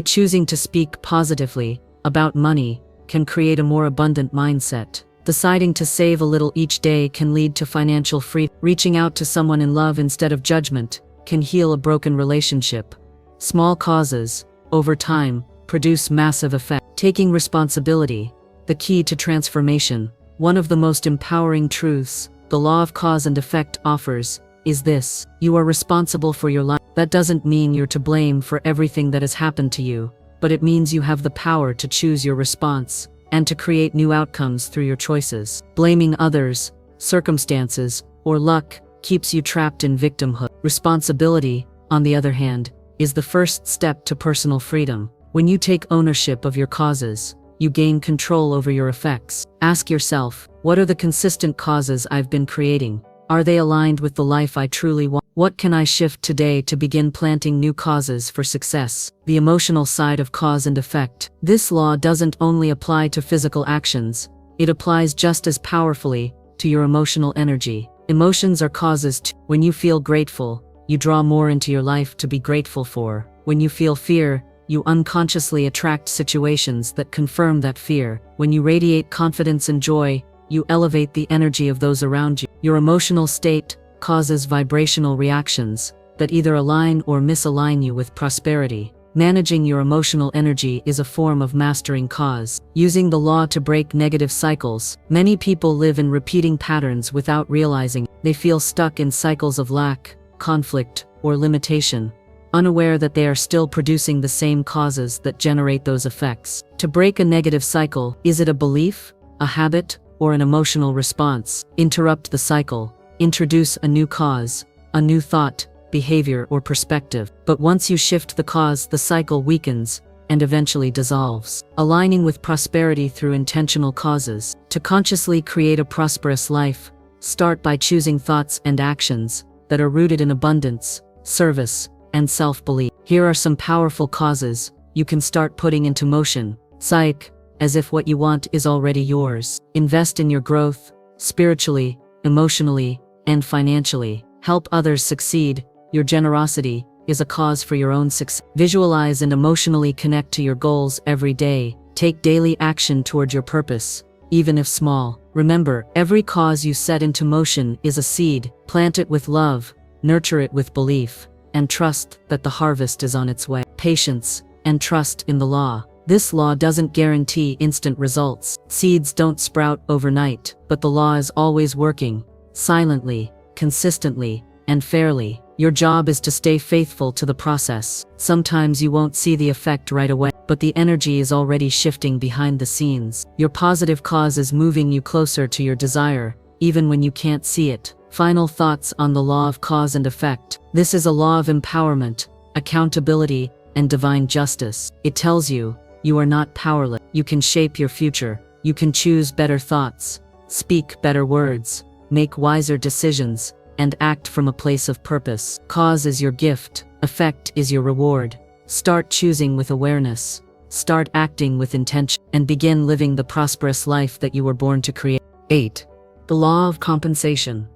[SPEAKER 1] choosing to speak positively about money can create a more abundant mindset. Deciding to save a little each day can lead to financial freedom. Reaching out to someone in love instead of judgment can heal a broken relationship. Small causes, over time, produce massive effect. Taking responsibility, the key to transformation. One of the most empowering truths the law of cause and effect offers is this: you are responsible for your life. That doesn't mean you're to blame for everything that has happened to you, but it means you have the power to choose your response and to create new outcomes through your choices. Blaming others, circumstances, or luck keeps you trapped in victimhood. Responsibility, on the other hand, is the first step to personal freedom. When you take ownership of your causes, you gain control over your effects. Ask yourself, what are the consistent causes I've been creating? Are they aligned with the life I truly want? What can I shift today to begin planting new causes for success? The emotional side of cause and effect. This law doesn't only apply to physical actions, it applies just as powerfully to your emotional energy. Emotions are causes too. When you feel grateful, you draw more into your life to be grateful for. When you feel fear, you unconsciously attract situations that confirm that fear. When you radiate confidence and joy, you elevate the energy of those around you. Your emotional state causes vibrational reactions that either align or misalign you with prosperity. Managing your emotional energy is a form of mastering cause. Using the law to break negative cycles. Many people live in repeating patterns without realizing. They feel stuck in cycles of lack, conflict, or limitation, unaware that they are still producing the same causes that generate those effects. To break a negative cycle, is it a belief, a habit, or an emotional response? Interrupt the cycle. Introduce a new cause, a new thought, behavior, or perspective. But once you shift the cause, the cycle weakens and eventually dissolves. Aligning with prosperity through intentional causes. To consciously create a prosperous life, start by choosing thoughts and actions that are rooted in abundance, service, and self-belief. Here are some powerful causes you can start putting into motion. Psych, as if what you want is already yours. Invest in your growth, spiritually, emotionally, and financially. Help others succeed. Your generosity is a cause for your own success. Visualize and emotionally connect to your goals every day. Take daily action toward your purpose, even if small. Remember, every cause you set into motion is a seed. Plant it with love, nurture it with belief, and trust that the harvest is on its way. Patience and trust in the law. This law doesn't guarantee instant results. Seeds don't sprout overnight, but the law is always working, silently, consistently, and fairly. Your job is to stay faithful to the process. Sometimes you won't see the effect right away, but the energy is already shifting behind the scenes. Your positive cause is moving you closer to your desire, even when you can't see it. Final thoughts on the law of cause and effect. This is a law of empowerment, accountability, and divine justice. It tells you, you are not powerless. You can shape your future. You can choose better thoughts, speak better words, make wiser decisions, and act from a place of purpose. Cause is your gift, effect is your reward. Start choosing with awareness, start acting with intention, and begin living the prosperous life that you were born to create. 8. The law of compensation.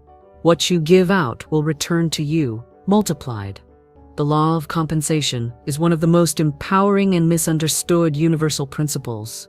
[SPEAKER 1] What you give out will return to you, multiplied. The law of compensation is one of the most empowering and misunderstood universal principles.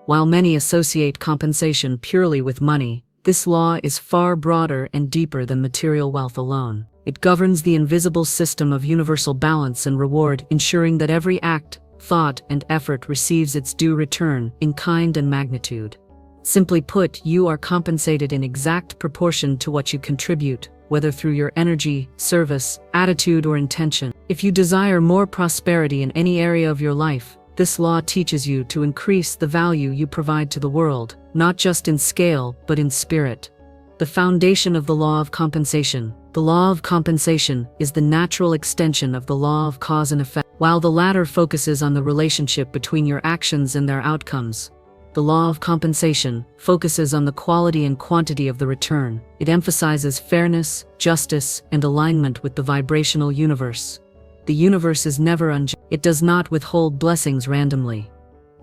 [SPEAKER 1] While many associate compensation purely with money, this law is far broader and deeper than material wealth alone. It governs the invisible system of universal balance and reward, ensuring that every act, thought, and effort receives its due return in kind and magnitude. Simply put, you are compensated in exact proportion to what you contribute, whether through your energy, service, attitude, or intention. If you desire more prosperity in any area of your life, this law teaches you to increase the value you provide to the world, not just in scale, but in spirit. The foundation of the law of compensation. The law of compensation is the natural extension of the law of cause and effect. While the latter focuses on the relationship between your actions and their outcomes, the law of compensation focuses on the quality and quantity of the return. It emphasizes fairness, justice, and alignment with the vibrational universe. The universe is never unjust. It does not withhold blessings randomly.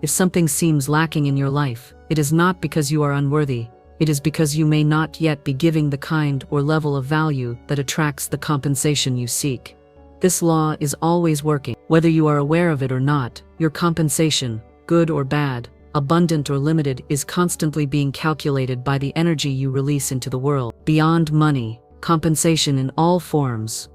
[SPEAKER 1] If something seems lacking in your life, it is not because you are unworthy. It is because you may not yet be giving the kind or level of value that attracts the compensation you seek. This law is always working. Whether you are aware of it or not, your compensation, good or bad, abundant or limited, is constantly being calculated by the energy you release into the world. Beyond money, compensation in all forms.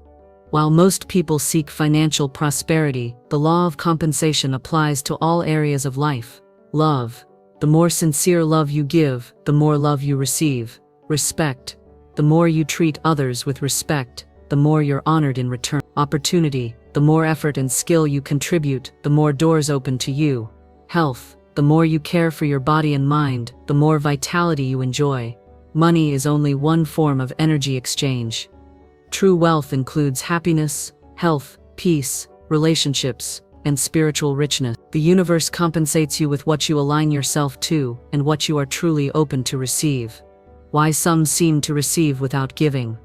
[SPEAKER 1] While most people seek financial prosperity, the law of compensation applies to all areas of life. Love. The more sincere love you give, the more love you receive. Respect. The more you treat others with respect, the more you're honored in return. Opportunity. The more effort and skill you contribute, the more doors open to you. Health. The more you care for your body and mind, the more vitality you enjoy. Money is only one form of energy exchange. True wealth includes happiness, health, peace, relationships, and spiritual richness. The universe compensates you with what you align yourself to and what you are truly open to receive. Why some seem to receive without giving.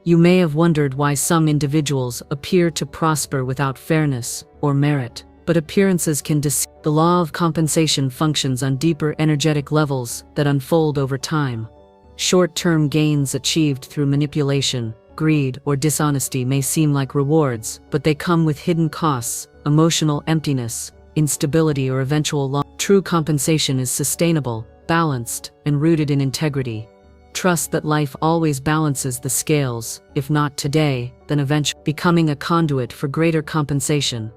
[SPEAKER 1] You may have wondered why some individuals appear to prosper without fairness or merit. But appearances can deceive. The law of compensation functions on deeper energetic levels that unfold over time. Short-term gains achieved through manipulation, greed, or dishonesty may seem like rewards, but they come with hidden costs, emotional emptiness, instability, or eventual loss. True compensation is sustainable, balanced, and rooted in integrity. Trust that life always balances the scales, if not today, then eventually. Becoming a conduit for greater compensation.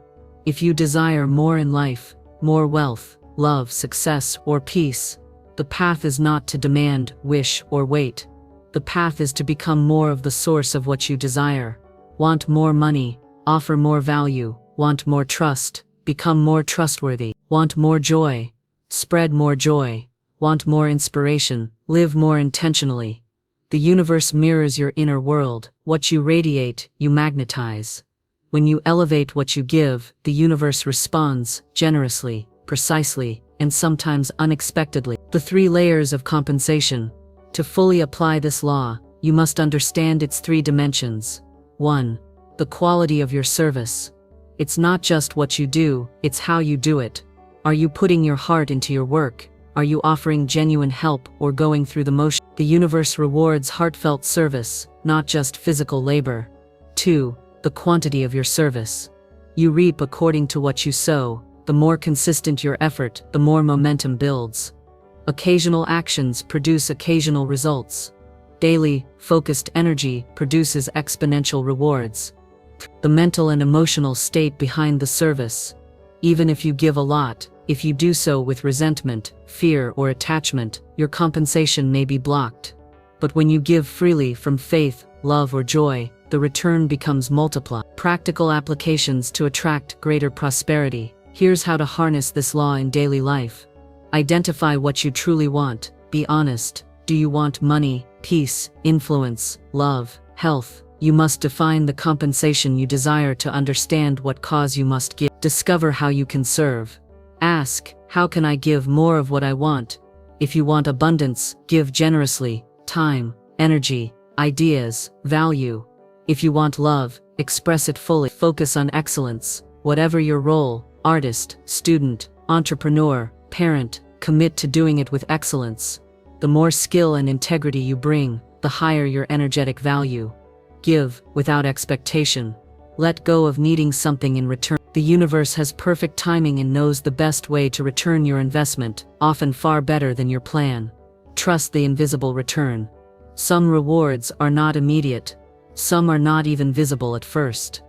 [SPEAKER 1] If you desire more in life, more wealth, love, success, or peace, the path is not to demand, wish, or wait. The path is to become more of the source of what you desire. Want more money? Offer more value. Want more trust? Become more trustworthy. Want more joy? Spread more joy. Want more inspiration? Live more intentionally. The universe mirrors your inner world. What you radiate, you magnetize. When you elevate what you give, the universe responds generously, precisely, and sometimes unexpectedly. The 3 layers of compensation. To fully apply this law, you must understand its 3 dimensions. 1. The quality of your service. It's not just what you do, it's how you do it. Are you putting your heart into your work? Are you offering genuine help or going through the motion? The universe rewards heartfelt service, not just physical labor. 2. The quantity of your service. You reap according to what you sow. The more consistent your effort, the more momentum builds. Occasional actions produce occasional results. Daily, focused energy produces exponential rewards. The mental and emotional state behind the service. Even if you give a lot, if you do so with resentment, fear, or attachment, your compensation may be blocked. But when you give freely from faith, love, or joy, the return becomes multiplied. Practical applications to attract greater prosperity. Here's how to harness this law in daily life. Identify what you truly want. Be honest. Do you want money, peace, influence, love, health? You must define the compensation you desire to understand what cause you must give. Discover how you can serve. Ask, how can I give more of what I want? If you want abundance, give generously. Time, energy, ideas, value. If you want love, express it fully. Focus on excellence. Whatever your role, artist, student, entrepreneur, parent, commit to doing it with excellence. The more skill and integrity you bring, the higher your energetic value. Give, without expectation. Let go of needing something in return. The universe has perfect timing and knows the best way to return your investment, often far better than your plan. Trust the invisible return. Some rewards are not immediate. Some are not even visible at first.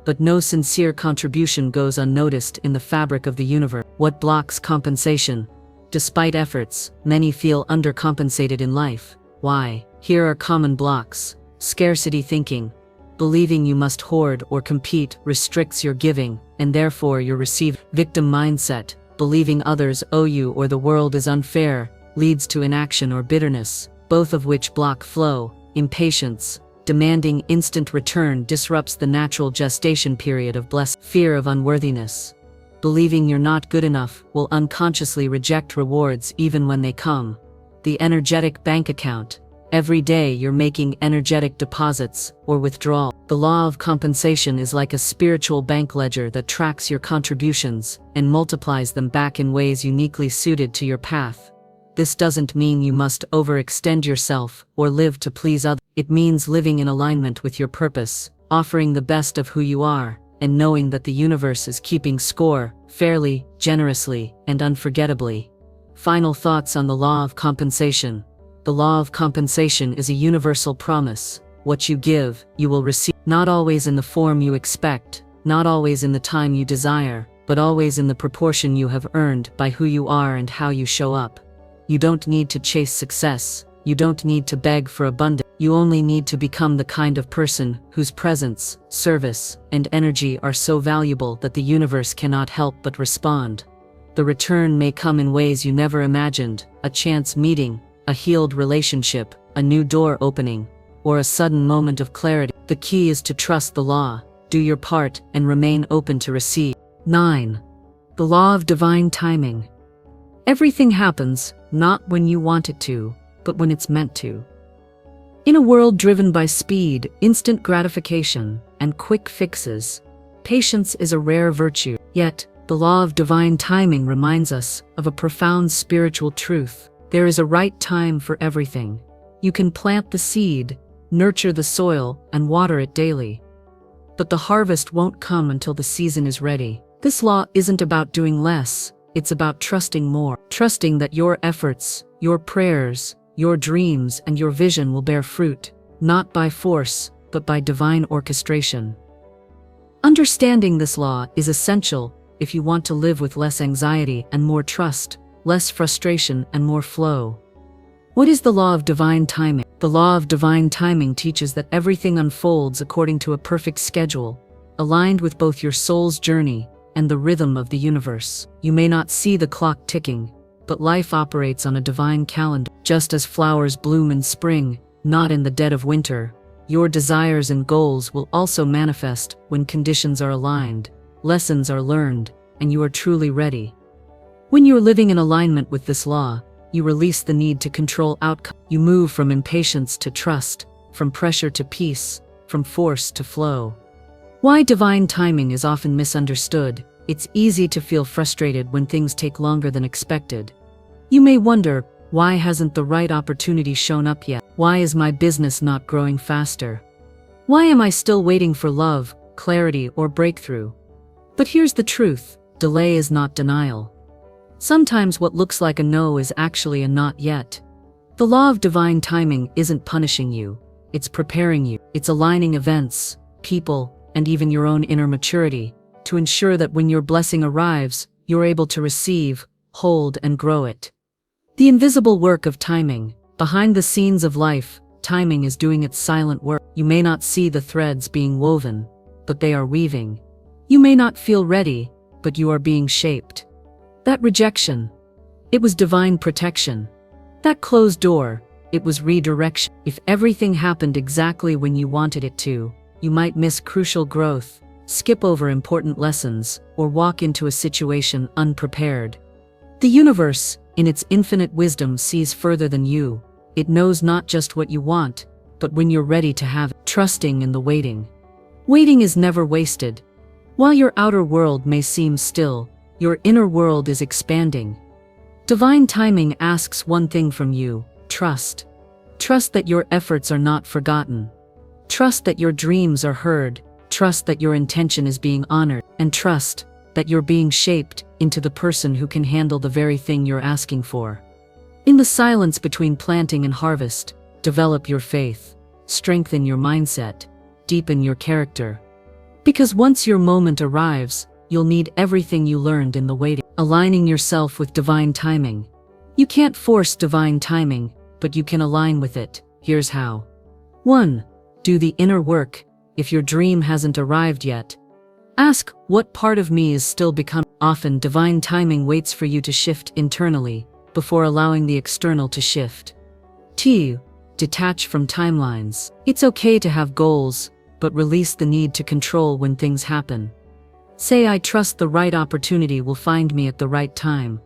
[SPEAKER 1] But no sincere contribution goes unnoticed in the fabric of the universe. What blocks compensation? Despite efforts, many feel undercompensated in life. Why? Here are common blocks. Scarcity thinking. Believing you must hoard or compete restricts your giving, and therefore your receiving. Victim mindset. Believing others owe you or the world is unfair, leads to inaction or bitterness, both of which block flow. Impatience. Demanding instant return disrupts the natural gestation period of blessing. Fear of unworthiness. Believing you're not good enough will unconsciously reject rewards even when they come. The energetic bank account. Every day you're making energetic deposits or withdrawal. The law of compensation is like a spiritual bank ledger that tracks your contributions and multiplies them back in ways uniquely suited to your path. This doesn't mean you must overextend yourself or live to please others. It means living in alignment with your purpose, offering the best of who you are, and knowing that the universe is keeping score, fairly, generously, and unforgettably. Final thoughts on the law of compensation. The law of compensation is a universal promise. What you give, you will receive. Not always in the form you expect, not always in the time you desire, but always in the proportion you have earned by who you are and how you show up. You don't need to chase success. You don't need to beg for abundance. You only need to become the kind of person whose presence, service, and energy are so valuable that the universe cannot help but respond. The return may come in ways you never imagined: a chance meeting, a healed relationship, a new door opening, or a sudden moment of clarity. The key is to trust the law, do your part, and remain open to receive. 9. The law of divine timing. Everything happens, not when you want it to, but when it's meant to. In a world driven by speed, instant gratification, and quick fixes, patience is a rare virtue. Yet, the law of divine timing reminds us of a profound spiritual truth. There is a right time for everything. You can plant the seed, nurture the soil, and water it daily. But the harvest won't come until the season is ready. This law isn't about doing less, it's about trusting more. Trusting that your efforts, your prayers, your dreams, and your vision will bear fruit, not by force, but by divine orchestration. Understanding this law is essential if you want to live with less anxiety and more trust, less frustration and more flow. What is the law of divine timing? The law of divine timing teaches that everything unfolds according to a perfect schedule, aligned with both your soul's journey and the rhythm of the universe. You may not see the clock ticking, but life operates on a divine calendar. Just as flowers bloom in spring, not in the dead of winter, your desires and goals will also manifest when conditions are aligned, lessons are learned, and you are truly ready. When you are living in alignment with this law, you release the need to control outcomes. You move from impatience to trust, from pressure to peace, from force to flow. Why divine timing is often misunderstood. It's easy to feel frustrated when things take longer than expected. You may wonder, why hasn't the right opportunity shown up yet? Why is my business not growing faster? Why am I still waiting for love, clarity, or breakthrough? But here's the truth: delay is not denial. Sometimes what looks like a no is actually a not yet. The law of divine timing isn't punishing you, it's preparing you. It's aligning events, people, and even your own inner maturity to ensure that when your blessing arrives, you're able to receive, hold, and grow it. The invisible work of timing. Behind the scenes of life, timing is doing its silent work. You may not see the threads being woven, but they are weaving. You may not feel ready, but you are being shaped. That rejection, it was divine protection. That closed door, it was redirection. If everything happened exactly when you wanted it to, you might miss crucial growth, skip over important lessons, or walk into a situation unprepared. The universe, in its infinite wisdom, sees further than you. It knows not just what you want, but when you're ready to have it. Trusting in the waiting. Waiting is never wasted. While your outer world may seem still, your inner world is expanding. Divine timing asks one thing from you: trust. Trust that your efforts are not forgotten. Trust that your dreams are heard. Trust that your intention is being honored. And trust that you're being shaped into the person who can handle the very thing you're asking for. In the silence between planting and harvest, develop your faith, strengthen your mindset, deepen your character. Because once your moment arrives, you'll need everything you learned in the waiting. Aligning yourself with divine timing. You can't force divine timing, but you can align with it. Here's how. 1. Do the inner work. If your dream hasn't arrived yet, ask, what part of me is still becoming? Often divine timing waits for you to shift internally before allowing the external to shift. 2. Detach from timelines. It's okay to have goals, but release the need to control when things happen. Say, I trust the right opportunity will find me at the right time.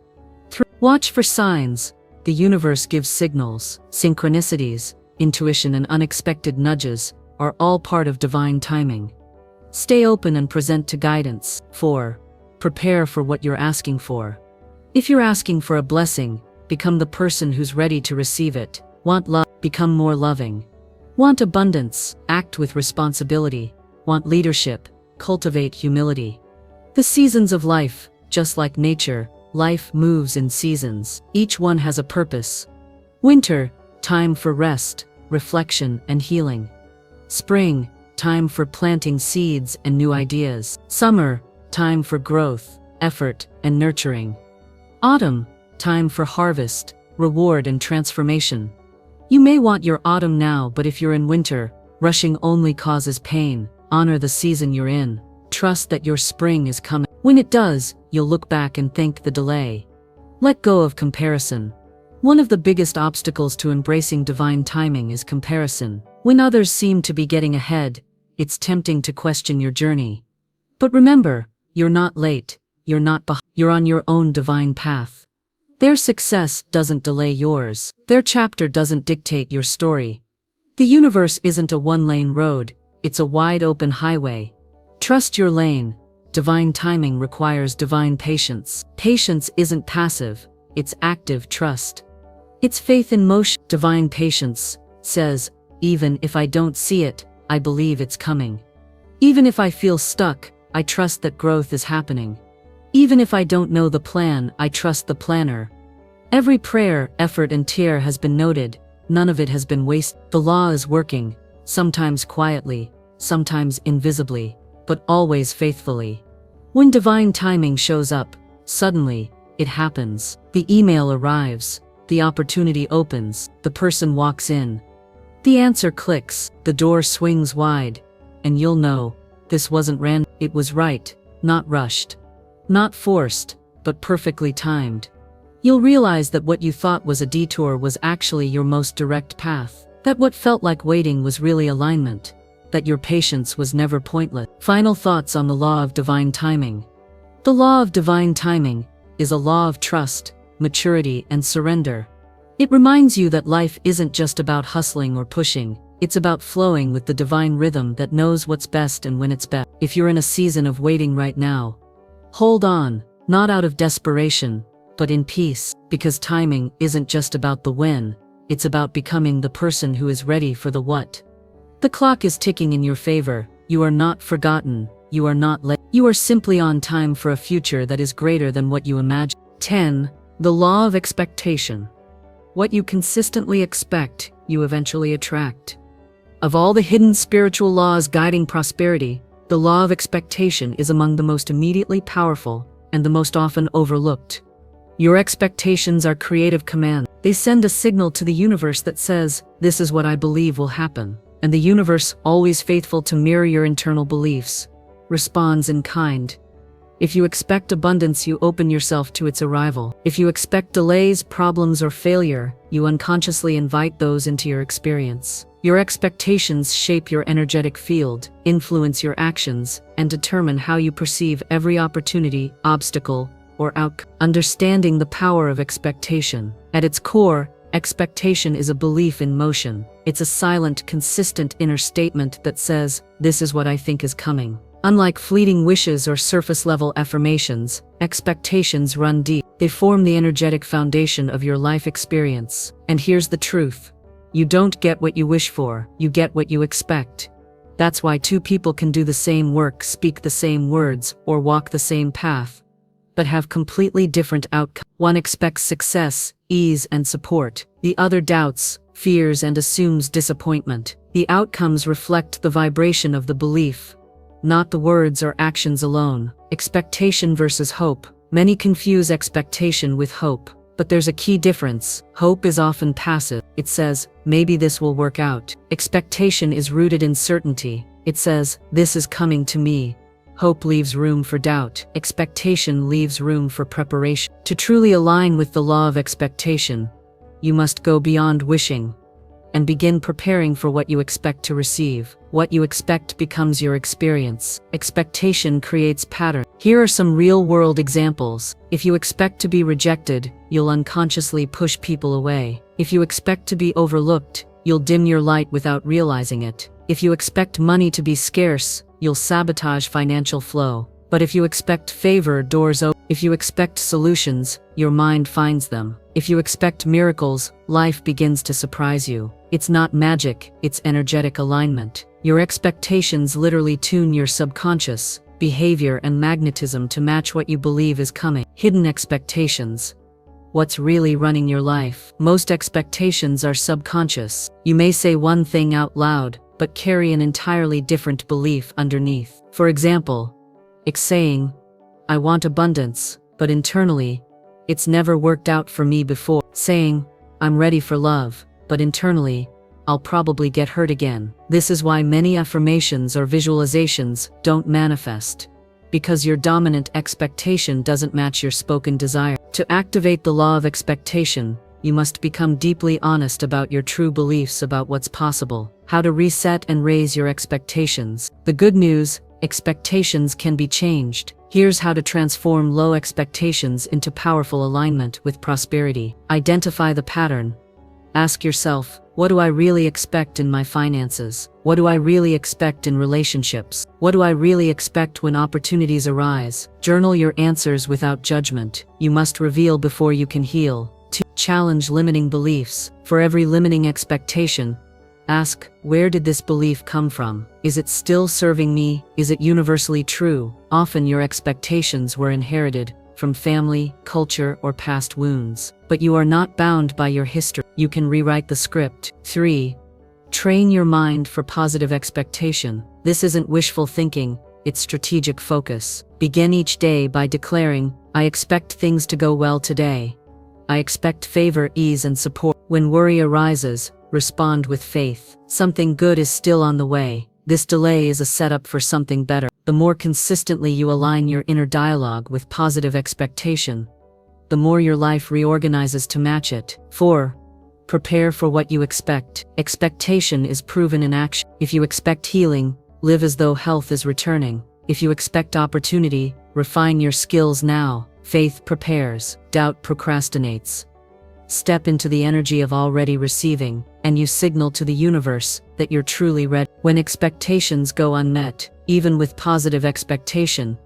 [SPEAKER 1] 3. Watch for signs. The universe gives signals. Synchronicities, intuition, and unexpected nudges are all part of divine timing. Stay open and present to guidance. 4. Prepare for what you're asking for. If you're asking for a blessing, become the person who's ready to receive it. Want love? Become more loving. Want abundance? Act with responsibility. Want leadership? Cultivate humility. The seasons of life, just like nature, life moves in seasons. Each one has a purpose. Winter, time for rest, reflection, and healing. Spring, time for planting seeds and new ideas. Summer, time for growth, effort, and nurturing. Autumn, time for harvest, reward, and transformation. You may want your autumn now, but if you're in winter, rushing only causes pain. Honor the season you're in. Trust that your spring is coming. When it does, you'll look back and thank the delay. Let go of comparison. One of the biggest obstacles to embracing divine timing is comparison. When others seem to be getting ahead, it's tempting to question your journey. But remember, you're not late, you're not behind, you're on your own divine path. Their success doesn't delay yours. Their chapter doesn't dictate your story. The universe isn't a one-lane road, it's a wide-open highway. Trust your lane. Divine timing requires divine patience. Patience isn't passive, it's active trust. It's faith in motion. Divine patience says, even if I don't see it, I believe it's coming. Even if I feel stuck, I trust that growth is happening. Even if I don't know the plan, I trust the planner. Every prayer, effort, and tear has been noted. None of it has been wasted. The law is working, sometimes quietly, sometimes invisibly, but always faithfully. When divine timing shows up, suddenly, it happens. The email arrives, the opportunity opens, the person walks in. The answer clicks, the door swings wide, and you'll know, this wasn't random, it was right, not rushed. Not forced, but perfectly timed. You'll realize that what you thought was a detour was actually your most direct path. That what felt like waiting was really alignment. That your patience was never pointless. Final thoughts on the law of divine timing. The law of divine timing is a law of trust, maturity, and surrender. It reminds you that life isn't just about hustling or pushing, it's about flowing with the divine rhythm that knows what's best and when it's best. If you're in a season of waiting right now, hold on, not out of desperation, but in peace, because timing isn't just about the when, it's about becoming the person who is ready for the what. The clock is ticking in your favor. You are not forgotten. You are not late. You are simply on time for a future that is greater than what you imagine. 10. The law of expectation. What you consistently expect, you eventually attract. Of all the hidden spiritual laws guiding prosperity, the law of expectation is among the most immediately powerful and the most often overlooked. Your expectations are creative commands. They send a signal to the universe that says, this is what I believe will happen. And the universe, always faithful to mirror your internal beliefs, responds in kind. If you expect abundance, you open yourself to its arrival. If you expect delays, problems, or failure, you unconsciously invite those into your experience. Your expectations shape your energetic field, influence your actions, and determine how you perceive every opportunity, obstacle, or outcome. Understanding the power of expectation. At its core, expectation is a belief in motion. It's a silent, consistent inner statement that says, this is what I think is coming. Unlike fleeting wishes or surface-level affirmations, expectations run deep. They form the energetic foundation of your life experience. And here's the truth. You don't get what you wish for, you get what you expect. That's why two people can do the same work, speak the same words, or walk the same path, but have completely different outcomes. One expects success, ease, and support. The other doubts, fears, and assumes disappointment. The outcomes reflect the vibration of the belief, not the words or actions alone. Expectation versus hope. Many confuse expectation with hope, but there's a key difference. Hope is often passive. It says, maybe this will work out. Expectation is rooted in certainty. It says, this is coming to me. Hope leaves room for doubt. Expectation leaves room for preparation. To truly align with the law of expectation, you must go beyond wishing and begin preparing for what you expect to receive. What you expect becomes your experience. Expectation creates pattern. Here are some real-world examples. If you expect to be rejected, you'll unconsciously push people away. If you expect to be overlooked, you'll dim your light without realizing it. If you expect money to be scarce, you'll sabotage financial flow. But if you expect favor, doors open. If you expect solutions, your mind finds them. If you expect miracles, life begins to surprise you. It's not magic, it's energetic alignment. Your expectations literally tune your subconscious behavior and magnetism to match what you believe is coming. Hidden expectations. What's really running your life? Most expectations are subconscious. You may say one thing out loud, but carry an entirely different belief underneath. For example, it's saying, I want abundance, but internally, it's never worked out for me before. Saying, I'm ready for love, but internally, I'll probably get hurt again. This is why many affirmations or visualizations don't manifest, because your dominant expectation doesn't match your spoken desire. To activate the law of expectation, you must become deeply honest about your true beliefs about what's possible. How to reset and raise your expectations. The good news, expectations can be changed. Here's how to transform low expectations into powerful alignment with prosperity. Identify the pattern. Ask yourself, What do I really expect in my finances? What do I really expect in relationships? What do I really expect when opportunities arise? Journal your answers without judgment. You must reveal before you can heal. 2. Challenge limiting beliefs. For every limiting expectation, ask, where did this belief come from? Is it still serving me? Is it universally true? Often your expectations were inherited from family, culture, or past wounds. But you are not bound by your history. You can rewrite the script. 3. Train your mind for positive expectation. This isn't wishful thinking, it's strategic focus. Begin each day by declaring, I expect things to go well today. I expect favor, ease, and support. When worry arises, respond with faith. Something good is still on the way. This delay is a setup for something better. The more consistently you align your inner dialogue with positive expectation, the more your life reorganizes to match it. 4. Prepare for what you expect. Expectation is proven in action. If you expect healing, live as though health is returning. If you expect opportunity, refine your skills now. Faith prepares, doubt procrastinates. Step into the energy of already receiving, and you signal to the universe that you're truly ready. When expectations go unmet, even with positive expectation,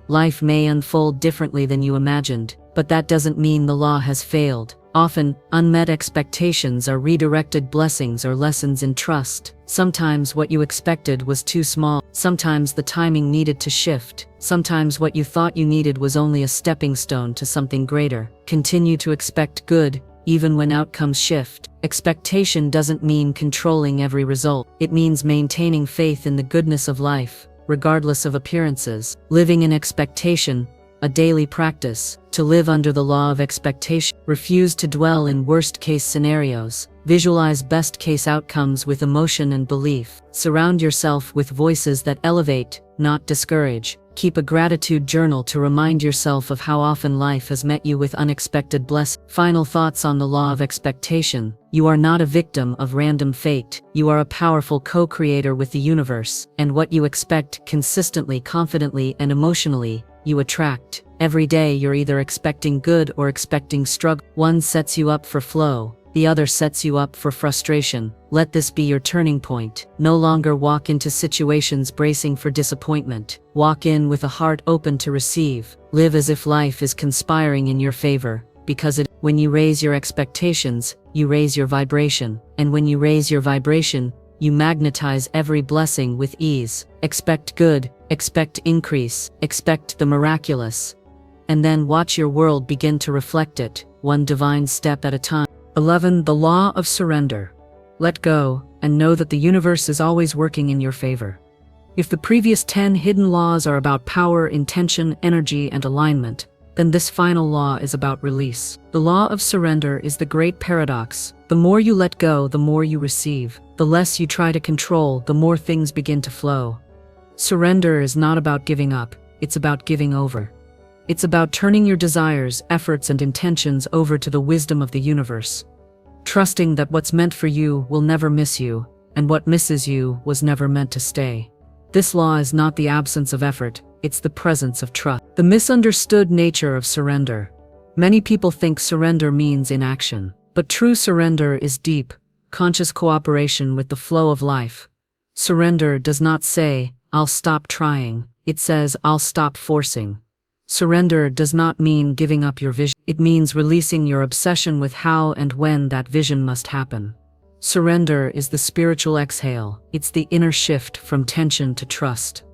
[SPEAKER 1] life may unfold differently than you imagined, but that doesn't mean the law has failed. Often, unmet expectations are redirected blessings or lessons in trust. Sometimes what you expected was too small. Sometimes the timing needed to shift. Sometimes what you thought you needed was only a stepping stone to something greater. Continue to expect good, even when outcomes shift. Expectation doesn't mean controlling every result. It means maintaining faith in the goodness of life, regardless of appearances. Living in expectation, a daily practice. To live under the law of expectation. Refuse to dwell in worst-case scenarios. Visualize best-case outcomes with emotion and belief. Surround yourself with voices that elevate, not discourage. Keep a gratitude journal to remind yourself of how often life has met you with unexpected blessings. Final thoughts on the law of expectation. You are not a victim of random fate. You are a powerful co-creator with the universe, and what you expect consistently, confidently, and emotionally, you attract. Every day you're either expecting good or expecting struggle. One sets you up for flow, the other sets you up for frustration. Let this be your turning point. No longer walk into situations bracing for disappointment. Walk in with a heart open to receive. Live as if life is conspiring in your favor, because when you raise your expectations, you raise your vibration. And when you raise your vibration, you magnetize every blessing with ease. Expect good, expect increase, expect the miraculous. And then watch your world begin to reflect it, one divine step at a time. 11. The law of surrender. Let go, and know that the universe is always working in your favor. If the previous 10 hidden laws are about power, intention, energy, and alignment, then this final law is about release. The law of surrender is the great paradox. The more you let go, the more you receive. The less you try to control, the more things begin to flow. Surrender is not about giving up, it's about giving over. It's about turning your desires, efforts, and intentions over to the wisdom of the universe. Trusting that what's meant for you will never miss you, and what misses you was never meant to stay. This law is not the absence of effort, it's the presence of trust. The misunderstood nature of surrender. Many people think surrender means inaction, but true surrender is deep, conscious cooperation with the flow of life. Surrender does not say, I'll stop trying. It says, I'll stop forcing. Surrender does not mean giving up your vision. It means releasing your obsession with how and when that vision must happen. Surrender is the spiritual exhale. It's the inner shift from tension to trust.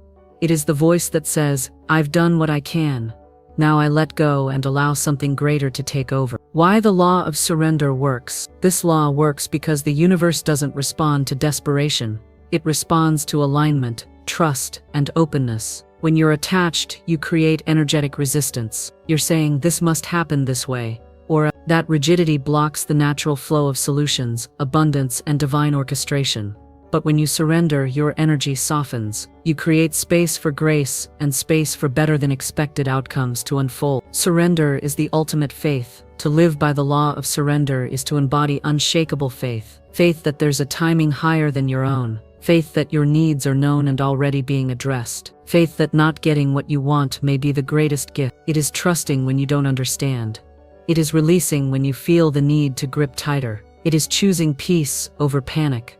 [SPEAKER 1] It is the voice that says, I've done what I can. Now I let go and allow something greater to take over. Why the law of surrender works. This law works because the universe doesn't respond to desperation. It responds to alignment, trust, and openness. When you're attached, you create energetic resistance. You're saying, this must happen this way. Or, that rigidity blocks the natural flow of solutions, abundance, and divine orchestration. But when you surrender, your energy softens. You create space for grace, and space for better than expected outcomes to unfold. Surrender is the ultimate faith. To live by the law of surrender is to embody unshakable faith. Faith that there's a timing higher than your own. Faith that your needs are known and already being addressed. Faith that not getting what you want may be the greatest gift. It is trusting when you don't understand. It is releasing when you feel the need to grip tighter. It is choosing peace over panic.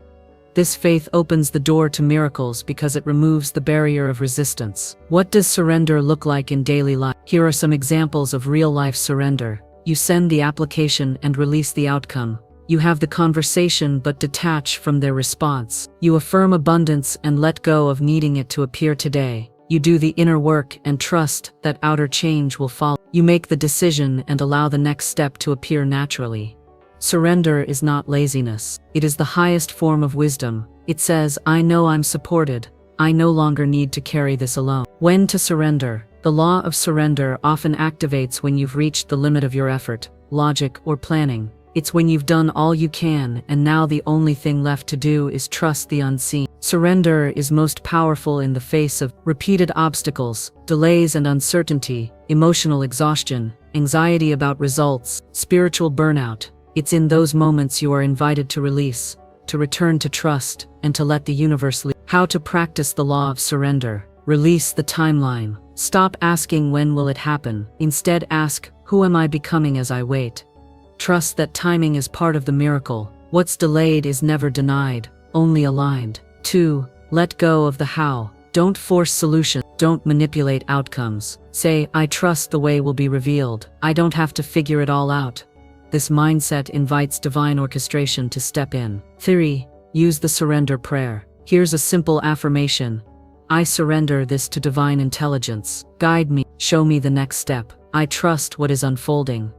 [SPEAKER 1] This faith opens the door to miracles because it removes the barrier of resistance. What does surrender look like in daily life? Here are some examples of real-life surrender. You send the application and release the outcome. You have the conversation but detach from their response. You affirm abundance and let go of needing it to appear today. You do the inner work and trust that outer change will follow. You make the decision and allow the next step to appear naturally. Surrender is not laziness. It is the highest form of wisdom. It says, I know I'm supported. I no longer need to carry this alone. When to surrender? The law of surrender often activates when you've reached the limit of your effort, logic, or planning. It's when you've done all you can and now the only thing left to do is trust the unseen. Surrender is most powerful in the face of repeated obstacles, delays and uncertainty, emotional exhaustion, anxiety about results, spiritual burnout. It's in those moments you are invited to release, to return to trust, and to let the universe lead. How to practice the law of surrender. Release the timeline. Stop asking when will it happen. Instead ask, who am I becoming as I wait? Trust that timing is part of the miracle. What's delayed is never denied, only aligned. 2. Let go of the how. Don't force solutions. Don't manipulate outcomes. Say, I trust the way will be revealed. I don't have to figure it all out. This mindset invites divine orchestration to step in. 3. Use the surrender prayer. Here's a simple affirmation. I surrender this to divine intelligence. Guide me, show me the next step. I trust what is unfolding.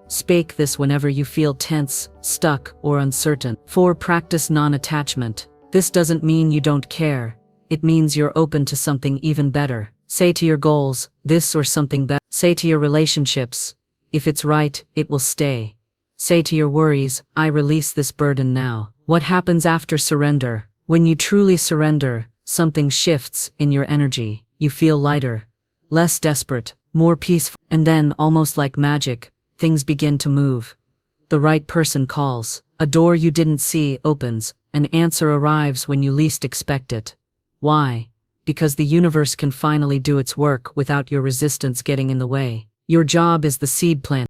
[SPEAKER 1] Speak this whenever you feel tense, stuck, or uncertain. 4. Practice non-attachment. This doesn't mean you don't care. It means you're open to something even better. Say to your goals, this or something better. Say to your relationships, if it's right, it will stay. Say to your worries, I release this burden now. What happens after surrender? When you truly surrender, something shifts in your energy. You feel lighter, less desperate, more peaceful. And then, almost like magic, things begin to move. The right person calls. A door you didn't see opens. An answer arrives when you least expect it. Why? Because the universe can finally do its work without your resistance getting in the way. Your job is the seed plant.